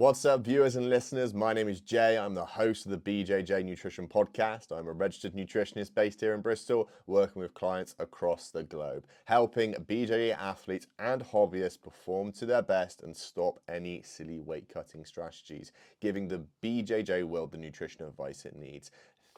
What's up, viewers and listeners? My name is Jay. I'm the host of the BJJ Nutrition Podcast. I'm a registered nutritionist based here in Bristol, working with clients across the globe, helping BJJ athletes and hobbyists perform to their best and stop any silly weight cutting strategies, giving the BJJ world the nutrition advice it needs.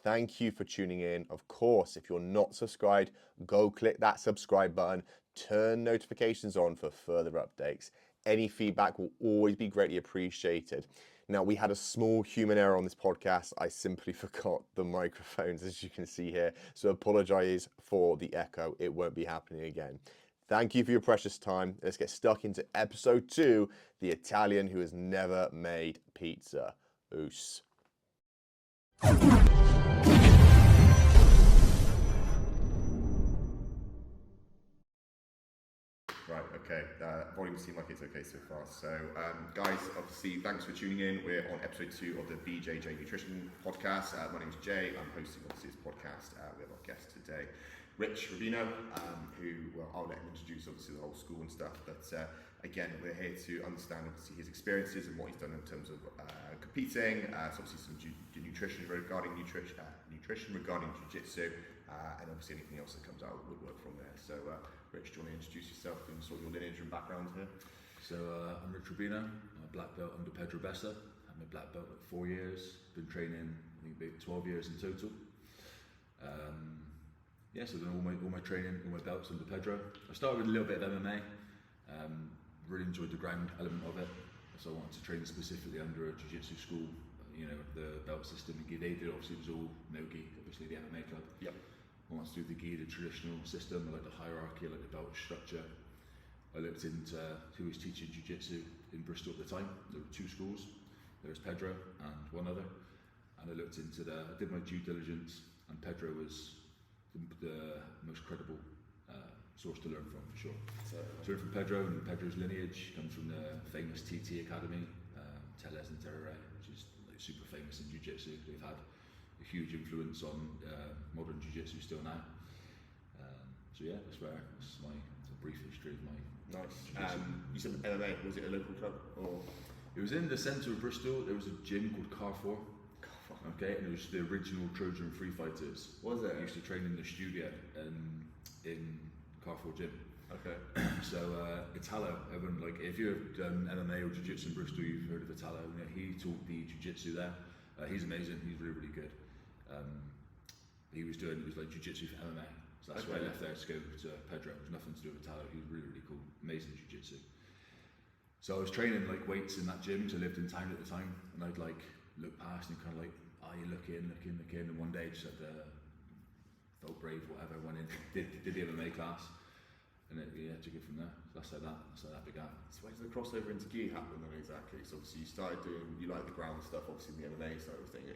Thank you for tuning in. Of course, if you're not subscribed, go click that subscribe button, turn notifications on for further updates. Any feedback will always be greatly appreciated. Now, we had a small human error on this podcast. I simply forgot the microphones, as you can see here. So apologize for the echo. It won't be happening again. Thank you for your precious time. Let's get stuck into episode 2, The Italian Who Has Never Made Pizza. Oos. Right, okay, volume seems like it's okay so far. So, guys, obviously, thanks for tuning in. We're on episode 2 of the BJJ Nutrition Podcast. My name's Jay. I'm hosting, obviously, this podcast. We have our guest today, Rubino, who, well, I'll let him introduce, obviously, the whole school and stuff. But, again, we're here to understand, obviously, his experiences and what he's done in terms of competing. So, obviously, some nutrition regarding jiu-jitsu, and obviously anything else that comes out of the woodwork from there. So, Rich, do you want to introduce yourself and sort of your lineage and background here? So I'm Rich Rubino. I'm a black belt under Pedro Bessa. I'm a black belt at 4 years. Been training, I think, about 12 years in total. So I've done all my training, all my belts under Pedro. I started with a little bit of MMA. Really enjoyed the ground element of it. So I wanted to train specifically under a jiu-jitsu school. You know, the belt system and gi they did, obviously it was all no gi, obviously the MMA club. Yep. I wanted to do the gi, the traditional system. I like the hierarchy, I like the belt structure. I looked into who was teaching jiu-jitsu in Bristol at the time. There were 2 schools. There was Pedro and one other. And I looked into I did my due diligence, and Pedro was the most credible source to learn from, for sure. So learn from Pedro, and Pedro's lineage comes from the famous TT Academy, Teles and RR, which is like super famous in jiu-jitsu. They've had a huge influence on modern jiu-jitsu still now. So yeah, that's my brief history of my nice. You said MMA, was it a local club or? It was in the centre of Bristol. There was a gym called Carrefour. Okay, and it was the original Trojan Free Fighters. Was it? I used to train in the studio in Carrefour gym. Okay. So Italo, everyone, like, if you've done MMA or jiu-jitsu in Bristol, you've heard of Italo. You know, he taught the jiu-jitsu there. He's amazing. He's really, really good. It was like jiu-jitsu for MMA. So that's why I left there to go to Pedro. It was nothing to do with Italo. He was really, really cool. Amazing jiu-jitsu. So I was training like weights in that gym, because I lived in town at the time, and I'd like look past and kind of like, you look in, and one day just felt brave, whatever, went in, did the MMA class, and took it from there. So that's how that began. So where did the crossover into gi happen then exactly? So obviously you like the ground stuff, obviously the MMA side of thing.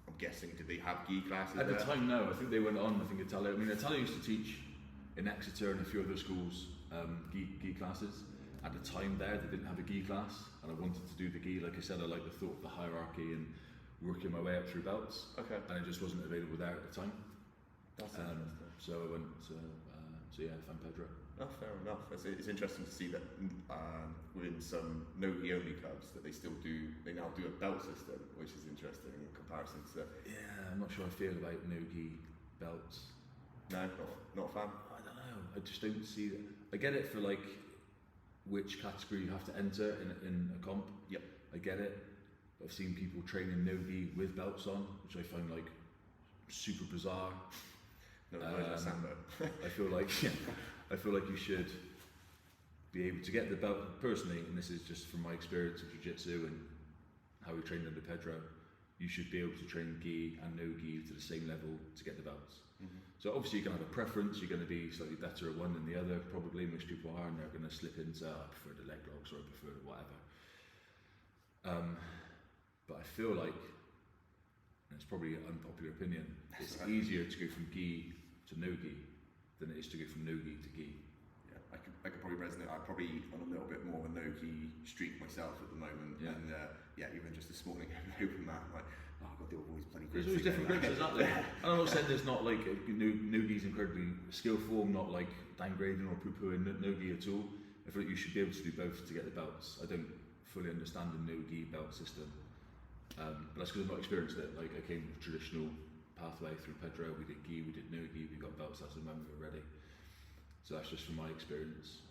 I'm guessing, did they have gi classes at the time? No, I think they went on. I think Italo used to teach in Exeter and a few other schools gi classes. At the time there, they didn't have a gi class, and I wanted to do the gi. Like I said, I like the thought of the hierarchy and working my way up through belts. Okay. And it just wasn't available there at the time. That's interesting. So I went to, I found Pedro. Oh, fair enough. It's interesting to see that within some no-gi only clubs that they now do a belt system, which is interesting in comparison to. Yeah, I'm not sure I feel about no-gi belts. No, not a fan. I don't know. I just don't see that. I get it for like which category you have to enter in a comp. Yep. I get it. I've seen people training no-gi with belts on, which I find like super bizarre. No, Sambo. I feel like you should be able to get the belt personally, and this is just from my experience of jiu-jitsu and how we trained under Pedro. You should be able to train gi and no gi to the same level to get the belts. Mm-hmm. So obviously you can have a preference. You're going to be slightly better at one than the other. Probably most people are, and they're going to slip into I prefer the leg locks or I prefer the whatever. But I feel like, and it's probably an unpopular opinion, it's easier to go from gi to no gi than it is to go from no gi to gi. Yeah, I could probably resonate. I'm probably on a little bit more of a no gi streak myself at the moment. Yeah. And even just this morning I opened that, I'm like, oh god, the old boys bloody grips. There's always different grips, isn't there? And I'm not saying there's not like no gi's incredibly skillful. I'm not like downgrading or poo-pooing no gi at all. I feel like you should be able to do both to get the belts. I don't fully understand the no-gi belt system. But that's because I've not experienced it. Like, I came with traditional pathway through Pedro, we did gi, we did no-gi, we got belts as and when we were ready. So that's just from my experience.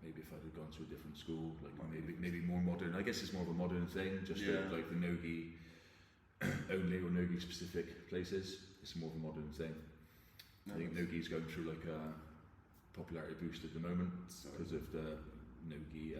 Maybe if I'd have gone to a different school, like maybe more modern. I guess it's more of a modern thing, just like the no-gi only or no-gi specific places. It's more of a modern thing. I think no-gi's going through like a popularity boost at the moment because of the no-gi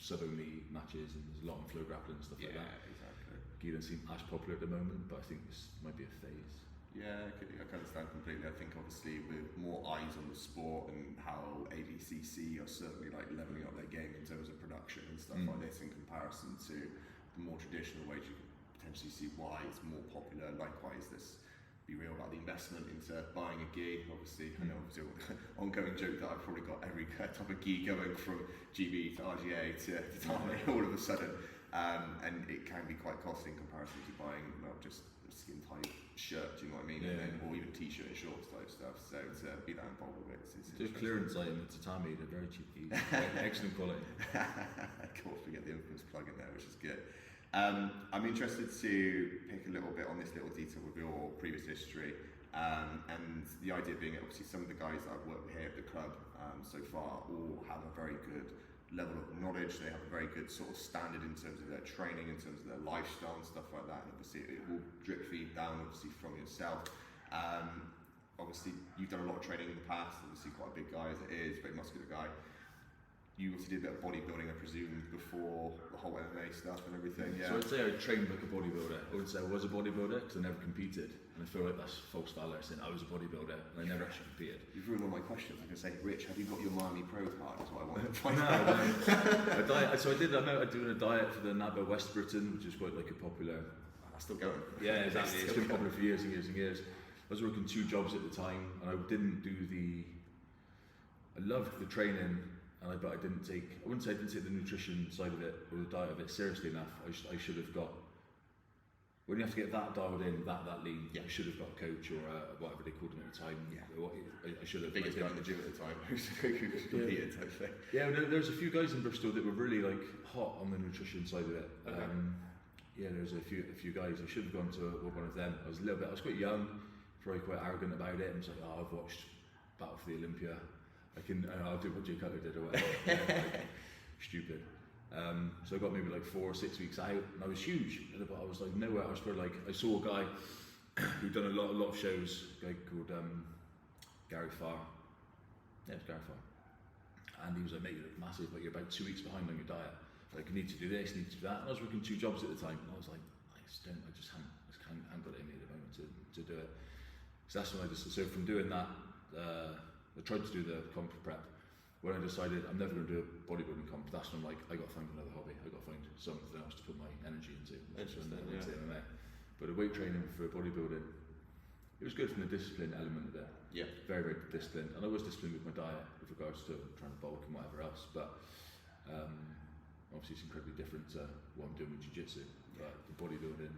sub-only matches, and there's a lot of flow grappling and stuff like that. Exactly. Gi doesn't seem as popular at the moment, but I think this might be a phase. Yeah, I can understand completely. I think obviously with more eyes on the sport and how ADCC are certainly like leveling up their game in terms of production and stuff like this in comparison to the more traditional ways, you can potentially see why it's more popular. Likewise, let's be real about the investment into buying a gi. Obviously, I know obviously ongoing joke that I've probably got every type of gi going from GB to RGA to Tatami all of a sudden, and it can be quite costly in comparison to buying just a skin tight shirt, do you know what I mean? Yeah. And then, or even t-shirt and shorts type stuff. So to be that involved with it, it's There's clearance item at Tatami, they're very cheap. Excellent quality. Of course, we get the infamous plug in there, which is good. I'm interested to pick a little bit on this little detail with your previous history, and the idea being obviously some of the guys that I've worked with here at the club so far all have a very good level of knowledge. They have a very good sort of standard in terms of their training, in terms of their lifestyle and stuff like that, and obviously it will drip feed down obviously from yourself. Obviously you've done a lot of training in the past, obviously quite a big guy as it is, very muscular guy. You also did a bit of bodybuilding, I presume, before the whole MMA stuff and everything. Yeah. So I'd say I trained like a bodybuilder. I would say I was a bodybuilder because I never competed, and I feel like that's false valor saying I was a bodybuilder and I never actually competed. You've ruined all my questions. I can say, Rich, have you got your Miami Pro card? That's what I wanted to find out. So I I'm doing a diet for the NABA West Britain, which is quite like a popular. That's still going. Yeah, exactly. It's been popular for years and years and years. I was working 2 jobs at the time, and I didn't do I loved the training, but I didn't take. I wouldn't say I didn't take the nutrition side of it or the diet of it seriously enough. I should have got. When you have to get that dialed in, that lean, I should have got a coach or whatever they called him at the time. Yeah. I should have. Biggest guy in the gym at the time who's competed, type thing. Yeah, there's a few guys in Bristol that were really like hot on the nutrition side of it. Okay. Yeah, there's a few guys. I should have gone to one of them. I was quite young, probably quite arrogant about it. I was like, I've watched Battle for the Olympia. I'll do what Jay Cutler did or whatever. Stupid. So I got maybe like 4 or 6 weeks out, and I was huge. But I was like nowhere. I was probably like, I saw a guy who'd done a lot of shows. A guy called Gary Farr. Yeah, it was Gary Farr. And he was like, mate, you look massive, but you're about 2 weeks behind on your diet. Like, you need to do this, you need to do that. And I was working 2 jobs at the time, and I was like, I just haven't got it in me at the moment to do it. So that's when so from doing that, I tried to do the comp prep. When I decided I'm never going to do a bodybuilding comp, that's when I got to find another hobby. I got to find something else to put my energy into. That's when I went to MMA. But the weight training for bodybuilding, it was good from the discipline element of it. Yeah. Very, very disciplined. And I was disciplined with my diet with regards to trying to bulk and whatever else. But obviously it's incredibly different to what I'm doing with jiu-jitsu. But the bodybuilding,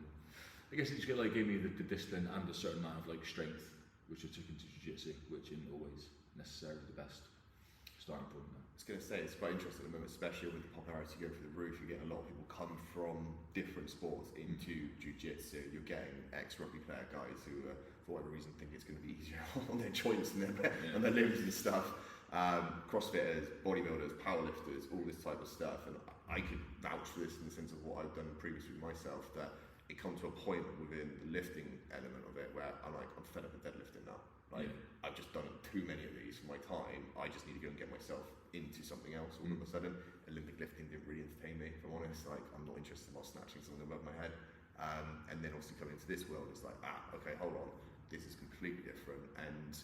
I guess it just gave me the discipline and a certain amount of like strength, which I took into jiu-jitsu, which isn't always necessarily the best starting point. I was going to say, it's quite interesting at the moment, especially with the popularity going through the roof. You get a lot of people come from different sports into jiu-jitsu. You're getting ex-rugby player guys who, for whatever reason, think it's going to be easier on their joints and their limbs and stuff. Crossfitters, bodybuilders, powerlifters, all this type of stuff. And I could vouch for this in the sense of what I've done previously with myself, that it comes to a point within the lifting element of it where I'm fed up with deadlifting now. I've just done too many of these for my time. I just need to go and get myself into something else all of a sudden. Olympic lifting didn't really entertain me, if I'm honest. I'm not interested in snatching something above my head. And then obviously coming into this world, it's like, okay, hold on, this is completely different. And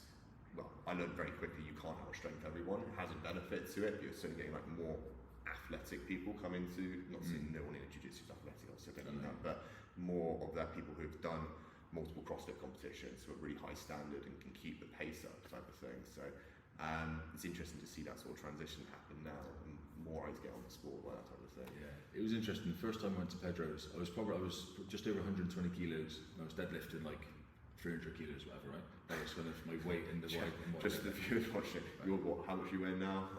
well, I learned very quickly you can't outstrength everyone. It has a benefit to it. You're certainly getting like more athletic people come into, not saying no one in jiu-jitsu is athletic, I don't mean that, but more of that people who've done multiple CrossFit competitions who are really high standard and can keep the pace up type of thing. So it's interesting to see that sort of transition happen now, and more eyes get on the sport by that type of thing. Yeah, it was interesting. The first time I went to Pedro's, I was just over 120 kilos, and I was deadlifting like 300 kilos, whatever, right? That was kind of my weight in the wide. Just the viewers watching, you're what? How much you weigh now?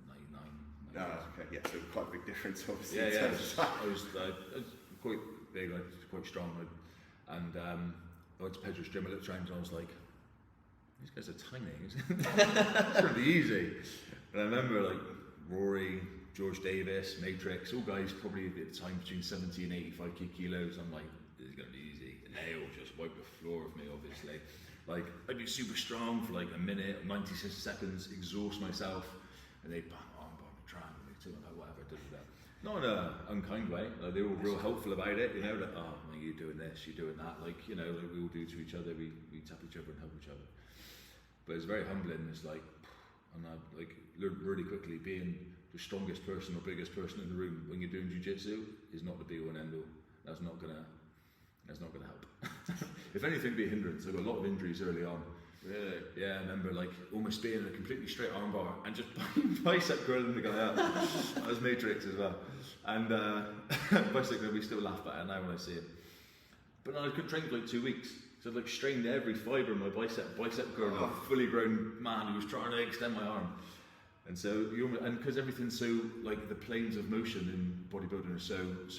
99. Okay, yeah, so quite a big difference, obviously. Yeah, I was quite big, quite strong, and I went to Pedro's gym. I looked around and I was like, these guys are tiny. It's gonna be easy. And I remember like Rory, George Davis, Matrix, all guys probably at the time between 70 and 85 kilos. I'm like, this is gonna be easy. And they all just wiped the floor of me, obviously. Like, I'd be super strong for like a minute, 96 seconds, exhaust myself, and they'd bang on, triangle, whatever, not in an unkind way. Like, they were all real helpful about it, you know, like, oh, well, you're doing this, you're doing that, like, you know, like we all do to each other, we tap each other and help each other. But it's very humbling. It's like, and I like learned really quickly, being the strongest person or biggest person in the room when you're doing jiu-jitsu is not the be all and end all. That's not gonna help. If anything, be a hindrance. I got a lot of injuries early on. Really? Yeah, I remember like almost being in a completely straight armbar and just bicep curling the guy up. That was Matrix as well. And basically we still laugh at it now when I see him. But no, I couldn't train for like 2 weeks. So I'd like strained every fibre of my bicep curl, a fully grown man who was trying to extend my arm. And so, and because everything's so, like the planes of motion in bodybuilding are so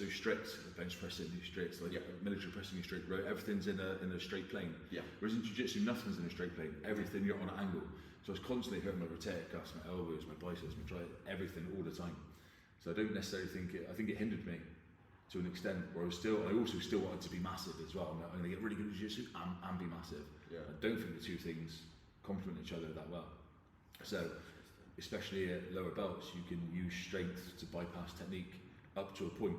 strict, bench pressing is strict, like military pressing is strict, right? Everything's in a straight plane. Yeah. Whereas in jiu-jitsu, nothing's in a straight plane. Everything you're on an angle. So I was constantly hurting my rotator cuffs, my elbows, my biceps, my triceps, everything all the time. So I don't necessarily think I think it hindered me to an extent where I also still wanted to be massive as well. I'm going to get really good at jiu-jitsu and be massive. Yeah. I don't think the two things complement each other that well. So, especially at lower belts, you can use strength to bypass technique up to a point,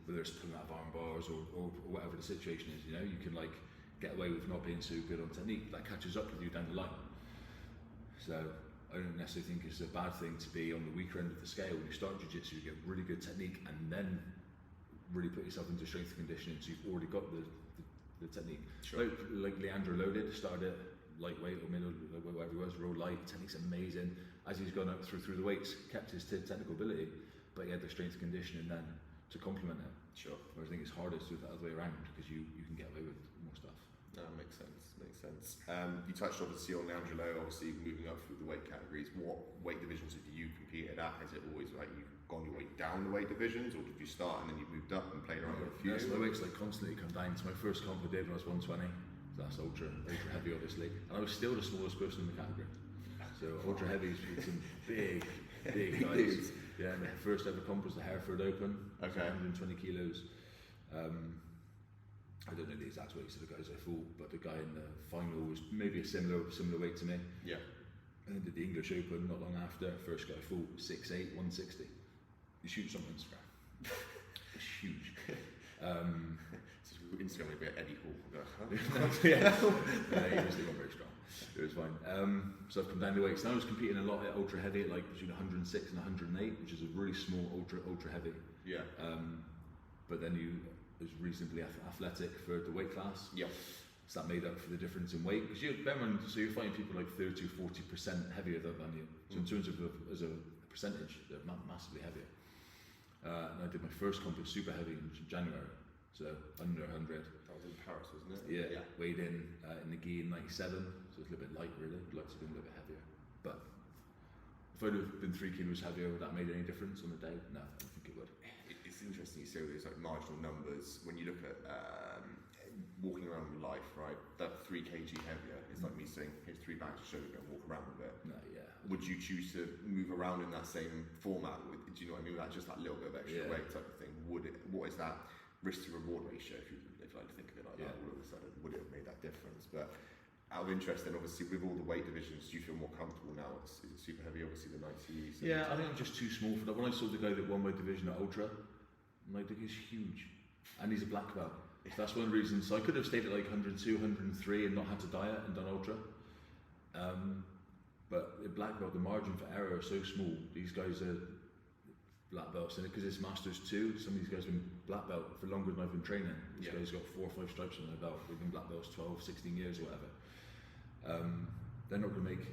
whether it's pulling out of arm bars or whatever the situation is. You know, you can like get away with not being so good on technique. That catches up with you down the line. So I don't necessarily think it's a bad thing to be on the weaker end of the scale. When you start jiu-jitsu, you get really good technique and then really put yourself into strength and conditioning, so you've already got the technique. Sure. Like Leandro Loaded started at lightweight or middle, whatever it was, real light, technique's amazing. As he's gone up through the weights, kept his technical ability, but he had the strength and conditioning then to complement it. Sure. Whereas I think it's harder to do it the other way around because you can get away with more stuff. No, makes sense. You touched obviously on Angelo, obviously moving up through the weight categories. What weight divisions have you competed at? Has it always like you've gone your way down the weight divisions, or did you start and then you moved up and played around with a few? Yes, my weight's like constantly come down. So my first comp I did when I was 120. So that's ultra heavy, obviously, and I was still the smallest person in the category. So ultra heavies with some big guys. Yeah, and the first ever comp was the Hereford Open. Okay. 120 kilos. I don't know the exact weights of the guys I fought, but the guy in the final was maybe a similar weight to me. Yeah. And then did the English Open not long after. First guy I fought was 6'8", 160. You shoot something on Instagram. It's huge. Instagram would be at Eddie Hall. Yeah, he was not very strong. It was fine. So I've come down the weights. Now I was competing a lot at ultra heavy, like between 106 and 108, which is a really small ultra heavy. Yeah. But then you was reasonably athletic for the weight class. Yeah. So that made up for the difference in weight. Because you're fighting people like 30 or 40% heavier than you. So in terms of as a percentage, they're massively heavier. And I did my first comp at super heavy in January. So under 100. That was in Paris, wasn't it? Yeah. Weighed in the gi in 97, so it's a little bit light really. I'd like to be a little bit heavier. But if I'd have been 3 kilos heavier, would that made any difference on the day? No, I don't think it would. It's interesting you say these like marginal numbers. When you look at walking around with life, right? That 3 kg heavier is like me saying, here's 3 bags of sugar, go and walk around with it. No, yeah. Would you choose to move around in that same format? Do you know what I mean? That's just that little bit of extra weight type of thing. What is that risk to reward ratio, if you like to think of it like that, all of a sudden, would it have made that difference? But out of interest, then obviously with all the weight divisions, do you feel more comfortable now? Is it super heavy, obviously the 90s? Yeah, I think I'm just too small for that. When I saw the guy that won my division at Ultra, I'm like, he's huge, and he's a black belt. So that's one reason. So I could have stayed at like 102, 103 and not had to diet and done Ultra. But at black belt, the margin for error is so small. These guys are black belts in it because it's Masters 2. Some of these guys have been black belt for longer than I've been training. This guy's got 4 or 5 stripes on their belt. They've been black belts 12, 16 years or whatever. They're not going to make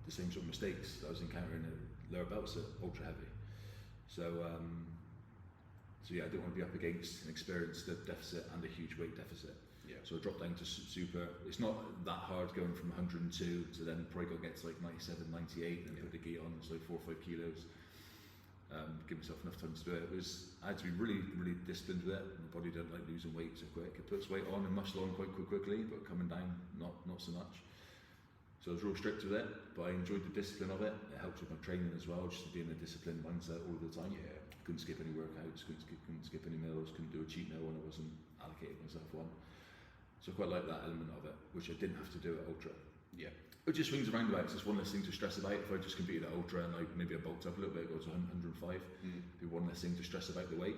the same sort of mistakes that I was encountering at lower belts at ultra heavy. So yeah, I don't want to be up against an experience deficit and a huge weight deficit. Yeah. So I dropped down to super. It's not that hard going from 102 to then probably got to get to like 97, 98 and put the gi on, so 4 or 5 kilos. give myself enough time to do it. I had to be really, really disciplined with it. My body don't like losing weight so quick. It puts weight on and muscle on quite quickly, but coming down, not so much. So I was real strict with it, but I enjoyed the discipline of it. It helped with my training as well, just to be in a disciplined mindset all the time. Yeah. Couldn't skip any workouts, couldn't skip any meals, couldn't do a cheat meal when I wasn't allocating myself one. So I quite like that element of it, which I didn't have to do at Ultra. Yeah. It just swings around about. It's one less thing to stress about. If I just competed at Ultra and like maybe I bulked up a little bit, go to 105, it'd be one less thing to stress about the weight.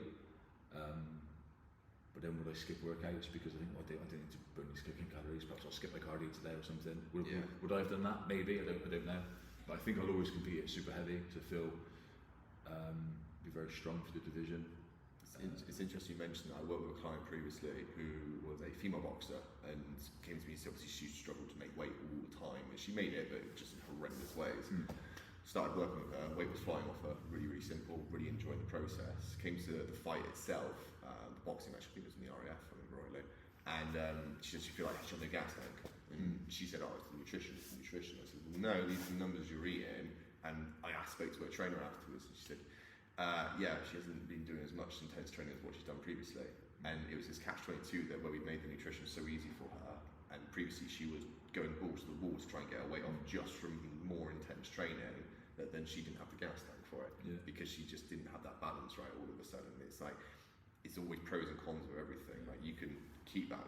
But then would I skip workouts because I think I don't need to burn these cooking calories, perhaps I'll skip my cardio today or something. Would I have done that? Maybe, I don't know. But I think I'll always compete at super heavy to feel be very strong for the division. It's interesting you mentioned that. I worked with a client previously who was a female boxer and came to me and said obviously she struggled to make weight all the time, and she made it, but just in horrendous ways. Started working with her, weight was flying off her, really, really simple, really enjoying the process. Came to the fight itself, the boxing match, I think it was in the RAF, if I remember rightly, and she said she felt like she had no gas tank. And she said, oh, it's the nutrition. I said, well, no, these are the numbers you're eating. And I spoke to her trainer afterwards, and she said, yeah, she hasn't been doing as much intense training as what she's done previously. And it was this catch-22 that where we made the nutrition so easy for her. And previously she was going balls to the wall to try and get her weight off just from more intense training, that then she didn't have the gas tank for it, because she just didn't have that balance right all of a sudden. It's like, it's always pros and cons of everything. Like you can keep that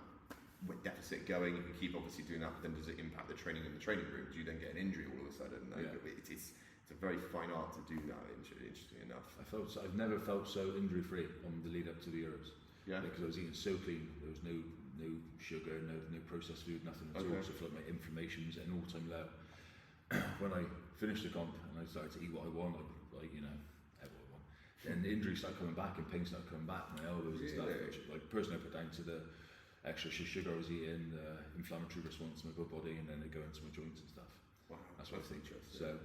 deficit going, you can keep obviously doing that, but then does it impact the training in the training room? Do you then get an injury all of a sudden? No, it's a very fine art to do that, interesting enough. I've never felt so injury free on the lead up to the Euros. Yeah. Because I was eating so clean, there was no sugar, no processed food, nothing at all. So I felt like my inflammation was at an all-time low. When I finished the comp and I started to eat what I want, like you know, what I want, then the injuries started coming back and pain started coming back, my elbows and stuff, which like personally I put down to the extra sugar I was eating, the inflammatory response to my body, and then it go into my joints and stuff. Wow, that's what I think. Interesting. So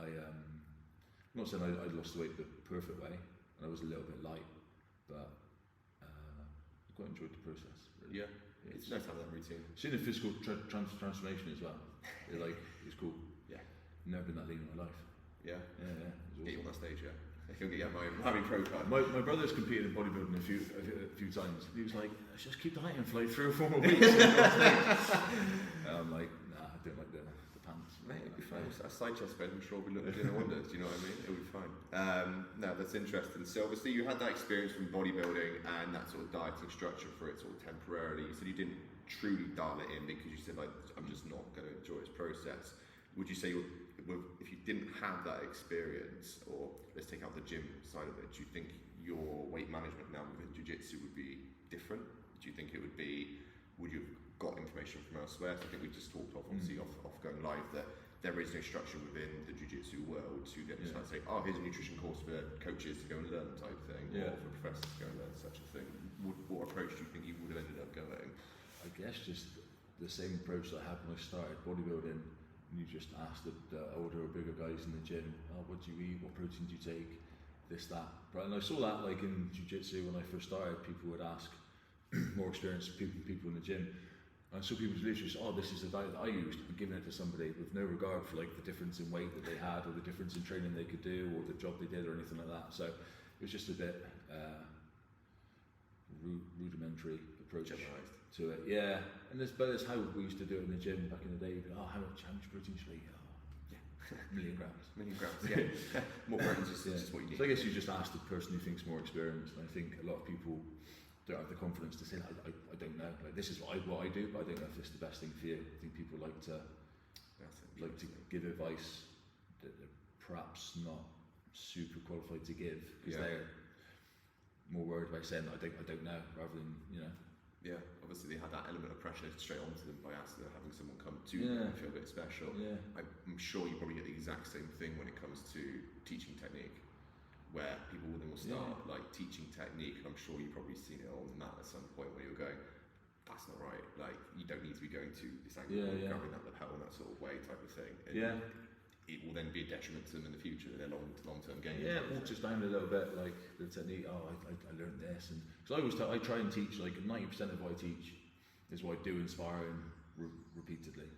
I'm not saying I lost the weight the perfect way, and I was a little bit light, but I quite enjoyed the process. Really. Yeah, it's nice to have that routine. Seeing the physical transformation as well, it's cool. Yeah, never been that lean in my life. Yeah. Awesome. Get you on that stage, yeah. I can get my pro card. My brother's competed in bodybuilding a few times. He was like, let's just keep dieting for like 3 or 4 more weeks. And I'm like, nah, I don't like the pants. Mate, it'll be fine. A side chest bed, I'm sure we'll be looking in wonders. Do you know what I mean? It'll be fine. No, that's interesting. So obviously you had that experience from bodybuilding and that sort of dieting structure for it sort of temporarily. You said you didn't truly dial it in because you said like, I'm just not going to enjoy this process. Would you say if you didn't have that experience, or let's take out the gym side of it, do you think your weight management now within jiu-jitsu would be different? Do you think it would be, would you have got information from elsewhere? So I think we just talked obviously off going live that there is no structure within the jiu-jitsu world to then decide to say, oh, here's a nutrition course for coaches to go and learn type thing, or for professors to go and learn such a thing. What approach do you think you would have ended up going? I guess just the same approach that I had when I started bodybuilding. You just ask the older or bigger guys in the gym, oh, what do you eat, what protein do you take, this, that. And I saw that like in jiu-jitsu when I first started, people would ask more experienced people in the gym. And so people would literally say, oh, this is the diet that I used, and giving it to somebody with no regard for like the difference in weight that they had, or the difference in training they could do, or the job they did, or anything like that. So it was just a bit rudimentary approach to it. Yeah, and that's how we used to do it in the gym back in the day. Oh, how much protein should I eat? Oh, yeah, million grams. Yeah. More protein is just what you need. So I guess you just ask the person who thinks more experienced, and I think a lot of people don't have the confidence to say, I don't know. Like this is what I do, but I don't know if it's the best thing for you. I think people like to give advice that they're perhaps not super qualified to give, because they're more worried about saying I don't know, rather than Yeah, obviously they had that element of pressure straight onto them by having someone come to them and feel a bit special. Yeah. I'm sure you probably get the exact same thing when it comes to teaching technique, where people then will start like teaching technique, and I'm sure you've probably seen it on the mat at some point where you're going, that's not right, like you don't need to be going to this angle, grabbing that lapel in that sort of way type of thing. And it will then be a detriment to them in the future in their long-term game. Yeah, it walks us down a little bit, like the technique. Oh, I learned this, and because I try and teach like 90% of what I teach is what I do inspiring repeatedly.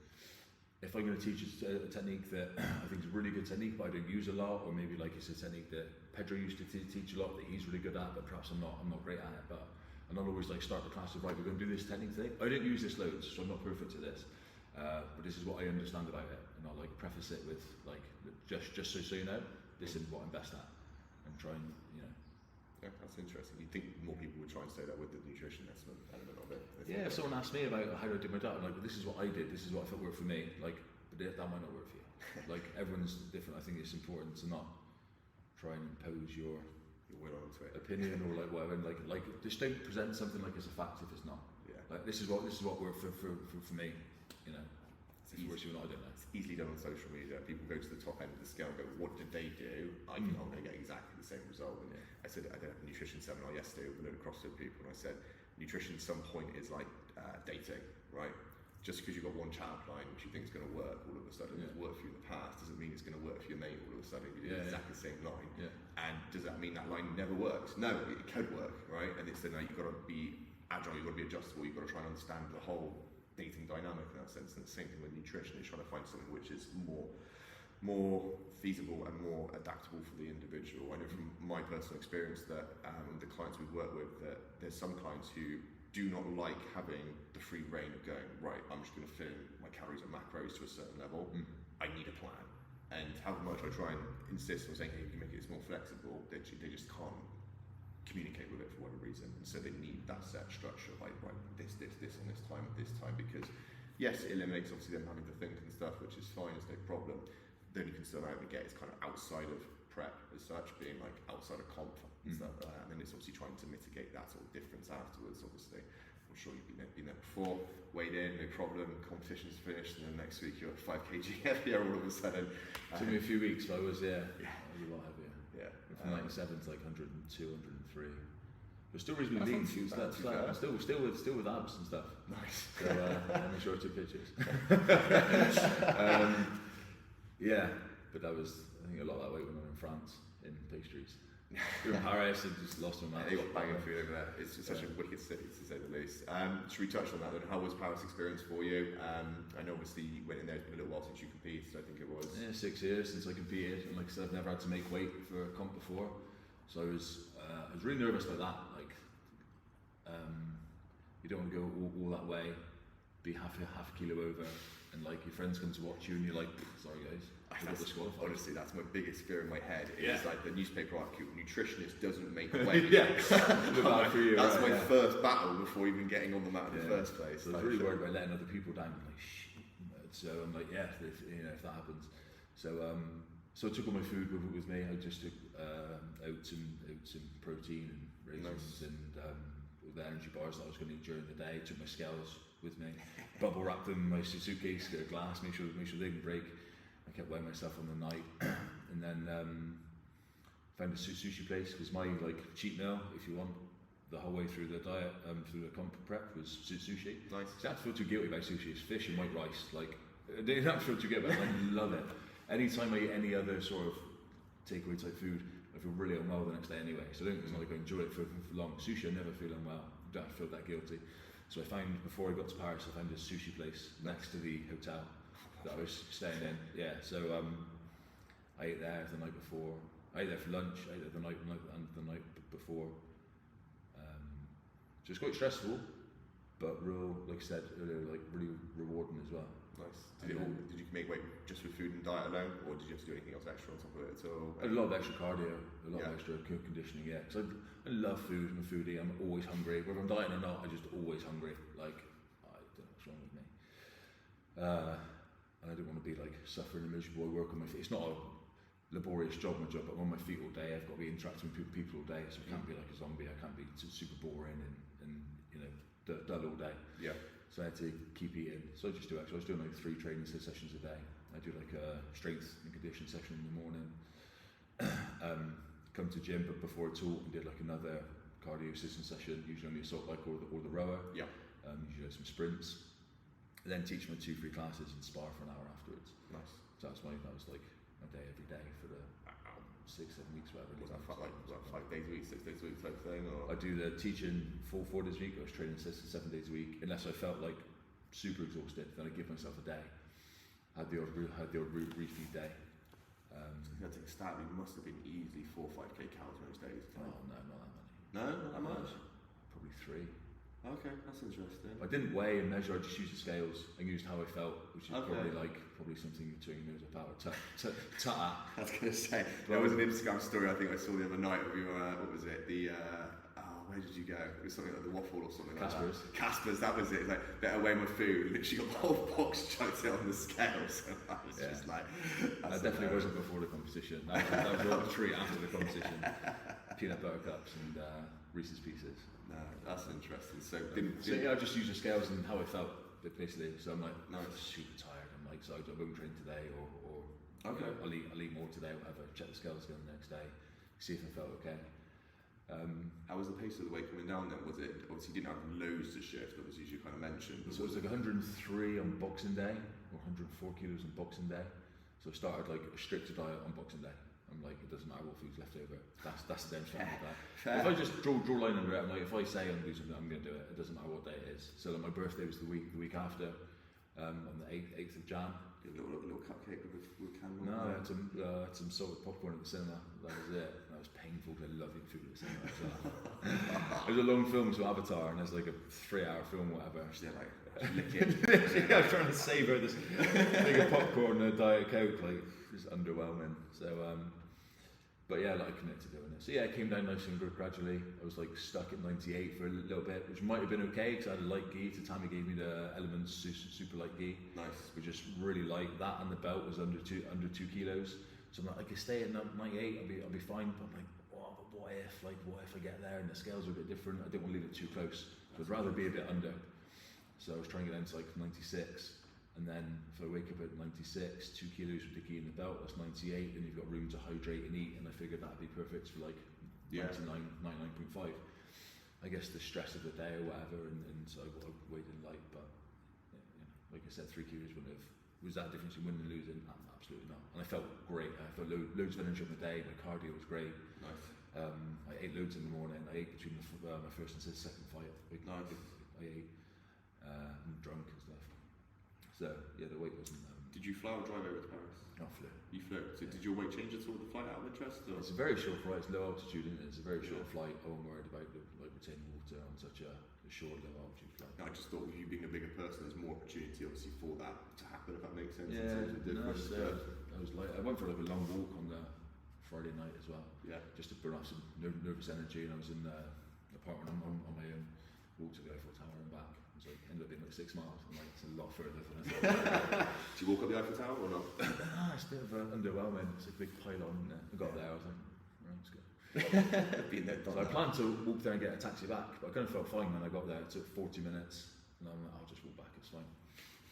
if I'm going to teach a technique that I think is a really good technique but I don't use a lot, or maybe like it's a technique that Pedro used to teach a lot that he's really good at, but perhaps I'm not great at it, but I'm not always like start the class with, right, we're going to do this technique today. I don't use this loads, so I'm not perfect at this, but this is what I understand about it, and I'll like preface it with like just so you know, this is what I'm best at, and try and, you know. Yeah, that's interesting. You'd think more people would try and say that with the nutrition element of it. Yeah, if someone asked me about how do I do my diet, I'm like, well, this is what I did, this is what I felt worked for me, like, but that might not work for you. Like, everyone's different. I think it's important to not try and impose your will onto it. opinion or like whatever, and like just don't present something like it's a fact if it's not. Yeah. Like, this is what worked for me, you know. If it works for you or not, I don't know. It's easily done on social media. People go to the top end of the scale and go, what did they do? I think I'm going to get exactly the same result. And I said, I did a nutrition seminar yesterday with a load of CrossFit people, and I said, nutrition at some point is like dating, right? Just because you've got one chart line which you think is going to work all of a sudden, it's worked for you in the past, doesn't mean it's going to work for your mate all of a sudden. You do exactly the same line. Yeah. And does that mean that line never works? No, it could work, right? And it's then you've got to be agile, you've got to be adjustable, you've got to try and understand the whole dating dynamic in that sense. And the same thing with nutrition, is trying to find something which is more feasible and more adaptable for the individual. I know from my personal experience that the clients we work with, that there's some clients who do not like having the free reign of going, right, I'm just going to fit in my calories and macros to a certain level. I need a plan. And however much I try and insist on saying, hey, you can make it more flexible, they just can't communicate with it for whatever reason. And so they need that set structure, like, right, this on this time at this time, because yes, it eliminates obviously them having to think and stuff, which is fine, it's no problem. The only concern I ever get is kind of outside of prep as such, being like outside of comp and stuff like that. And then it's obviously trying to mitigate that sort of difference afterwards, obviously. I'm sure you've been there before, weighed in, no problem, competition's finished, and then next week you're 5 kg heavier all of a sudden. Took me a few weeks, but I was I was a lot heavier. Yeah. From 97 to like 102, 103. But still reasonably lean, still with abs and stuff. Nice. So I'll make sure I took pictures. Yeah, but that was, I think, a lot of that weight when I was in France, in pastries. We were in Paris and just lost my mind. They got banging food over there. It's such a wicked city, to say the least. Should we touch on that then? How was Paris experience for you? I know obviously you went in there, it's been a little while since you competed, I think it was. Yeah, 6 years since I competed, and like I said, I've never had to make weight for a comp before, so I was really nervous about that. Like, you don't want to go all that way, be half a kilo over, and like your friends come to watch you and you're like, sorry guys, I got disqualified. Honestly, that's my biggest fear in my head. It's like the newspaper article, nutritionist doesn't make weight. That's my first battle before even getting on the mat in the first place. So I was really worried about letting other people down. I'm like, shit. So I'm like, yeah, if that happens. So I took all my food with me. I just took oats and protein and raisins and the energy bars that I was going to eat during the day. Took my scales with me, bubble wrapped them in my suitcase, get a glass, make sure they didn't break. I kept weighing myself on the night, and then found a sushi place, because my like cheat meal, if you want, the whole way through the diet, through the comp prep, was sushi. Nice. So I don't feel too guilty about sushi. It's fish and white rice. Like, I don't feel too guilty about it. I love it. Anytime I eat any other sort of takeaway type food, I feel really unwell the next day anyway. So it's not like I enjoy it for long. Sushi, I never feel unwell. I don't feel that guilty. So I found, before I got to Paris, I found a sushi place next to the hotel that I was staying in. Yeah, so I ate there the night before. I ate there for lunch. I ate there the night before. So it's quite stressful, but real, like I said earlier, like really rewarding as well. Nice. Did you make weight just with food and diet alone, or did you have to do anything else extra on top of it at all? A lot of extra cardio, a lot of extra conditioning, yeah. Because I love food, I'm a foodie, I'm always hungry. Whether I'm dieting or not, I'm just always hungry. Like, I don't know what's wrong with me. And I don't want to be like suffering and miserable. I work on my feet. It's not a laborious job, my job, but I'm on my feet all day. I've got to be interacting with people all day, so I can't be like a zombie. I can't be super boring and you know, dull all day. Yeah. So I had to keep eating. So I just do extra. I was doing like 3 training sessions a day. I do like a strength and conditioning session in the morning. Come to gym, but before I taught, and did like another cardio assistance session, usually on the assault bike or the rower. Yeah. Usually some sprints. Then teach my 2 free classes and spar for an hour afterwards. Nice. So that was like my day every day for the 6-7 weeks, whatever. Was that like 5 days a week, 6 days a week type thing? Or? I do the teaching 4 days a week. I was training 7 days a week, unless I felt like super exhausted. Then I give myself a day. had the odd refeed day. I think stat, it must have been easily 4 or 5k calories those days. Oh no, not that many. No, not that much. Probably 3. Okay, that's interesting. I didn't weigh and measure. I just used the scales and used how I felt, which is probably something between those about I was going to say there was an Instagram story I think I saw the other night of you. What was it? Where did you go? It was something like the waffle or something Casper's. like that. Casper's, that was it. It's like, better weigh my food. Literally got the whole box, chucked it on the scales. So I was just like... That definitely wasn't before the competition. That was a treat after the competition. Peanut butter cups and Reese's Pieces. No, that's interesting. So, I just used the scales and how I felt, basically. So I'm like, super tired. I'm like, so I won't train today or okay. I'll eat more today, whatever. Check the scales again the next day, see if I felt okay. How was the pace of the weight coming down then? Was it, obviously you didn't have loads to shift, obviously as you kind of mentioned. So it was like 103 on Boxing Day, or 104 kilos on Boxing Day. So I started like a stricter diet on Boxing Day. I'm like, it doesn't matter what food's left over. That's the end of that. If I just draw a line under it, I'm like, if I say I'm going to do something, I'm going to do it. It doesn't matter what day it is. So like, my birthday was the week after, on the 8th of Jan. A little cupcake with candle. No, I had some salted popcorn at the cinema. That was it. That was painful because I love eating food at the cinema. So. It was a long film, so Avatar, and there's like a 3-hour film, whatever. Yeah, like licking. I was trying to savour this thing of popcorn and a Diet Coke, like just underwhelming. So, but yeah, like I committed to doing it. So yeah, it came down nice and good gradually. I was like stuck at 98 for a little bit, which might have been okay because I had a light gi. Tammy gave me the Elements super light gi. Nice. Which is really light. That and the belt was under 2 kilos. So I'm like, I could stay at 98, I'll be fine. But I'm like, oh, but what if I get there and the scales are a bit different? I didn't want to leave it too close. So I'd rather be a bit under. So I was trying to get down to like 96. And then if I wake up at 96, 2 kilos with the gi and the belt, that's 98, and you've got room to hydrate and eat, and I figured that'd be perfect for like 99.5. I guess the stress of the day or whatever, and so I weighed in light, but like I said, 3 kilos wouldn't have, was that difference in winning and losing? Absolutely not. And I felt great. I felt loads of energy on the day, my cardio was great. Nice. I ate loads in the morning. I ate between my first and second fight. Nice. I ate and drunk and stuff. So yeah, the weight wasn't. Did you fly or drive over to Paris? I flew. You flew. So did your weight change at all with the flight out of interest? Or? It's a very short flight. It's low altitude, isn't it? It's a very short flight. I wasn't worried about retaining water on such a short, low altitude flight. I just thought with you being a bigger person, there's more opportunity, obviously, for that to happen. If that makes sense. Yeah. In terms of I was like, I went for like a long walk on the Friday night as well. Yeah. Just to burn off some nervous energy, and I was in the apartment on my own. Walked to the Eiffel Tower and back. Ended up being like 6 miles. I'm like, it's a lot further than I thought. Did you walk up the Eiffel Tower or not? It's a bit of underwhelming. It's a big pylon, isn't it? I got there, I was like, right, let's go. Been there, so I planned to walk there and get a taxi back, but I kind of felt fine when I got there. It took 40 minutes, and I'm like, I'll just walk back, it's fine.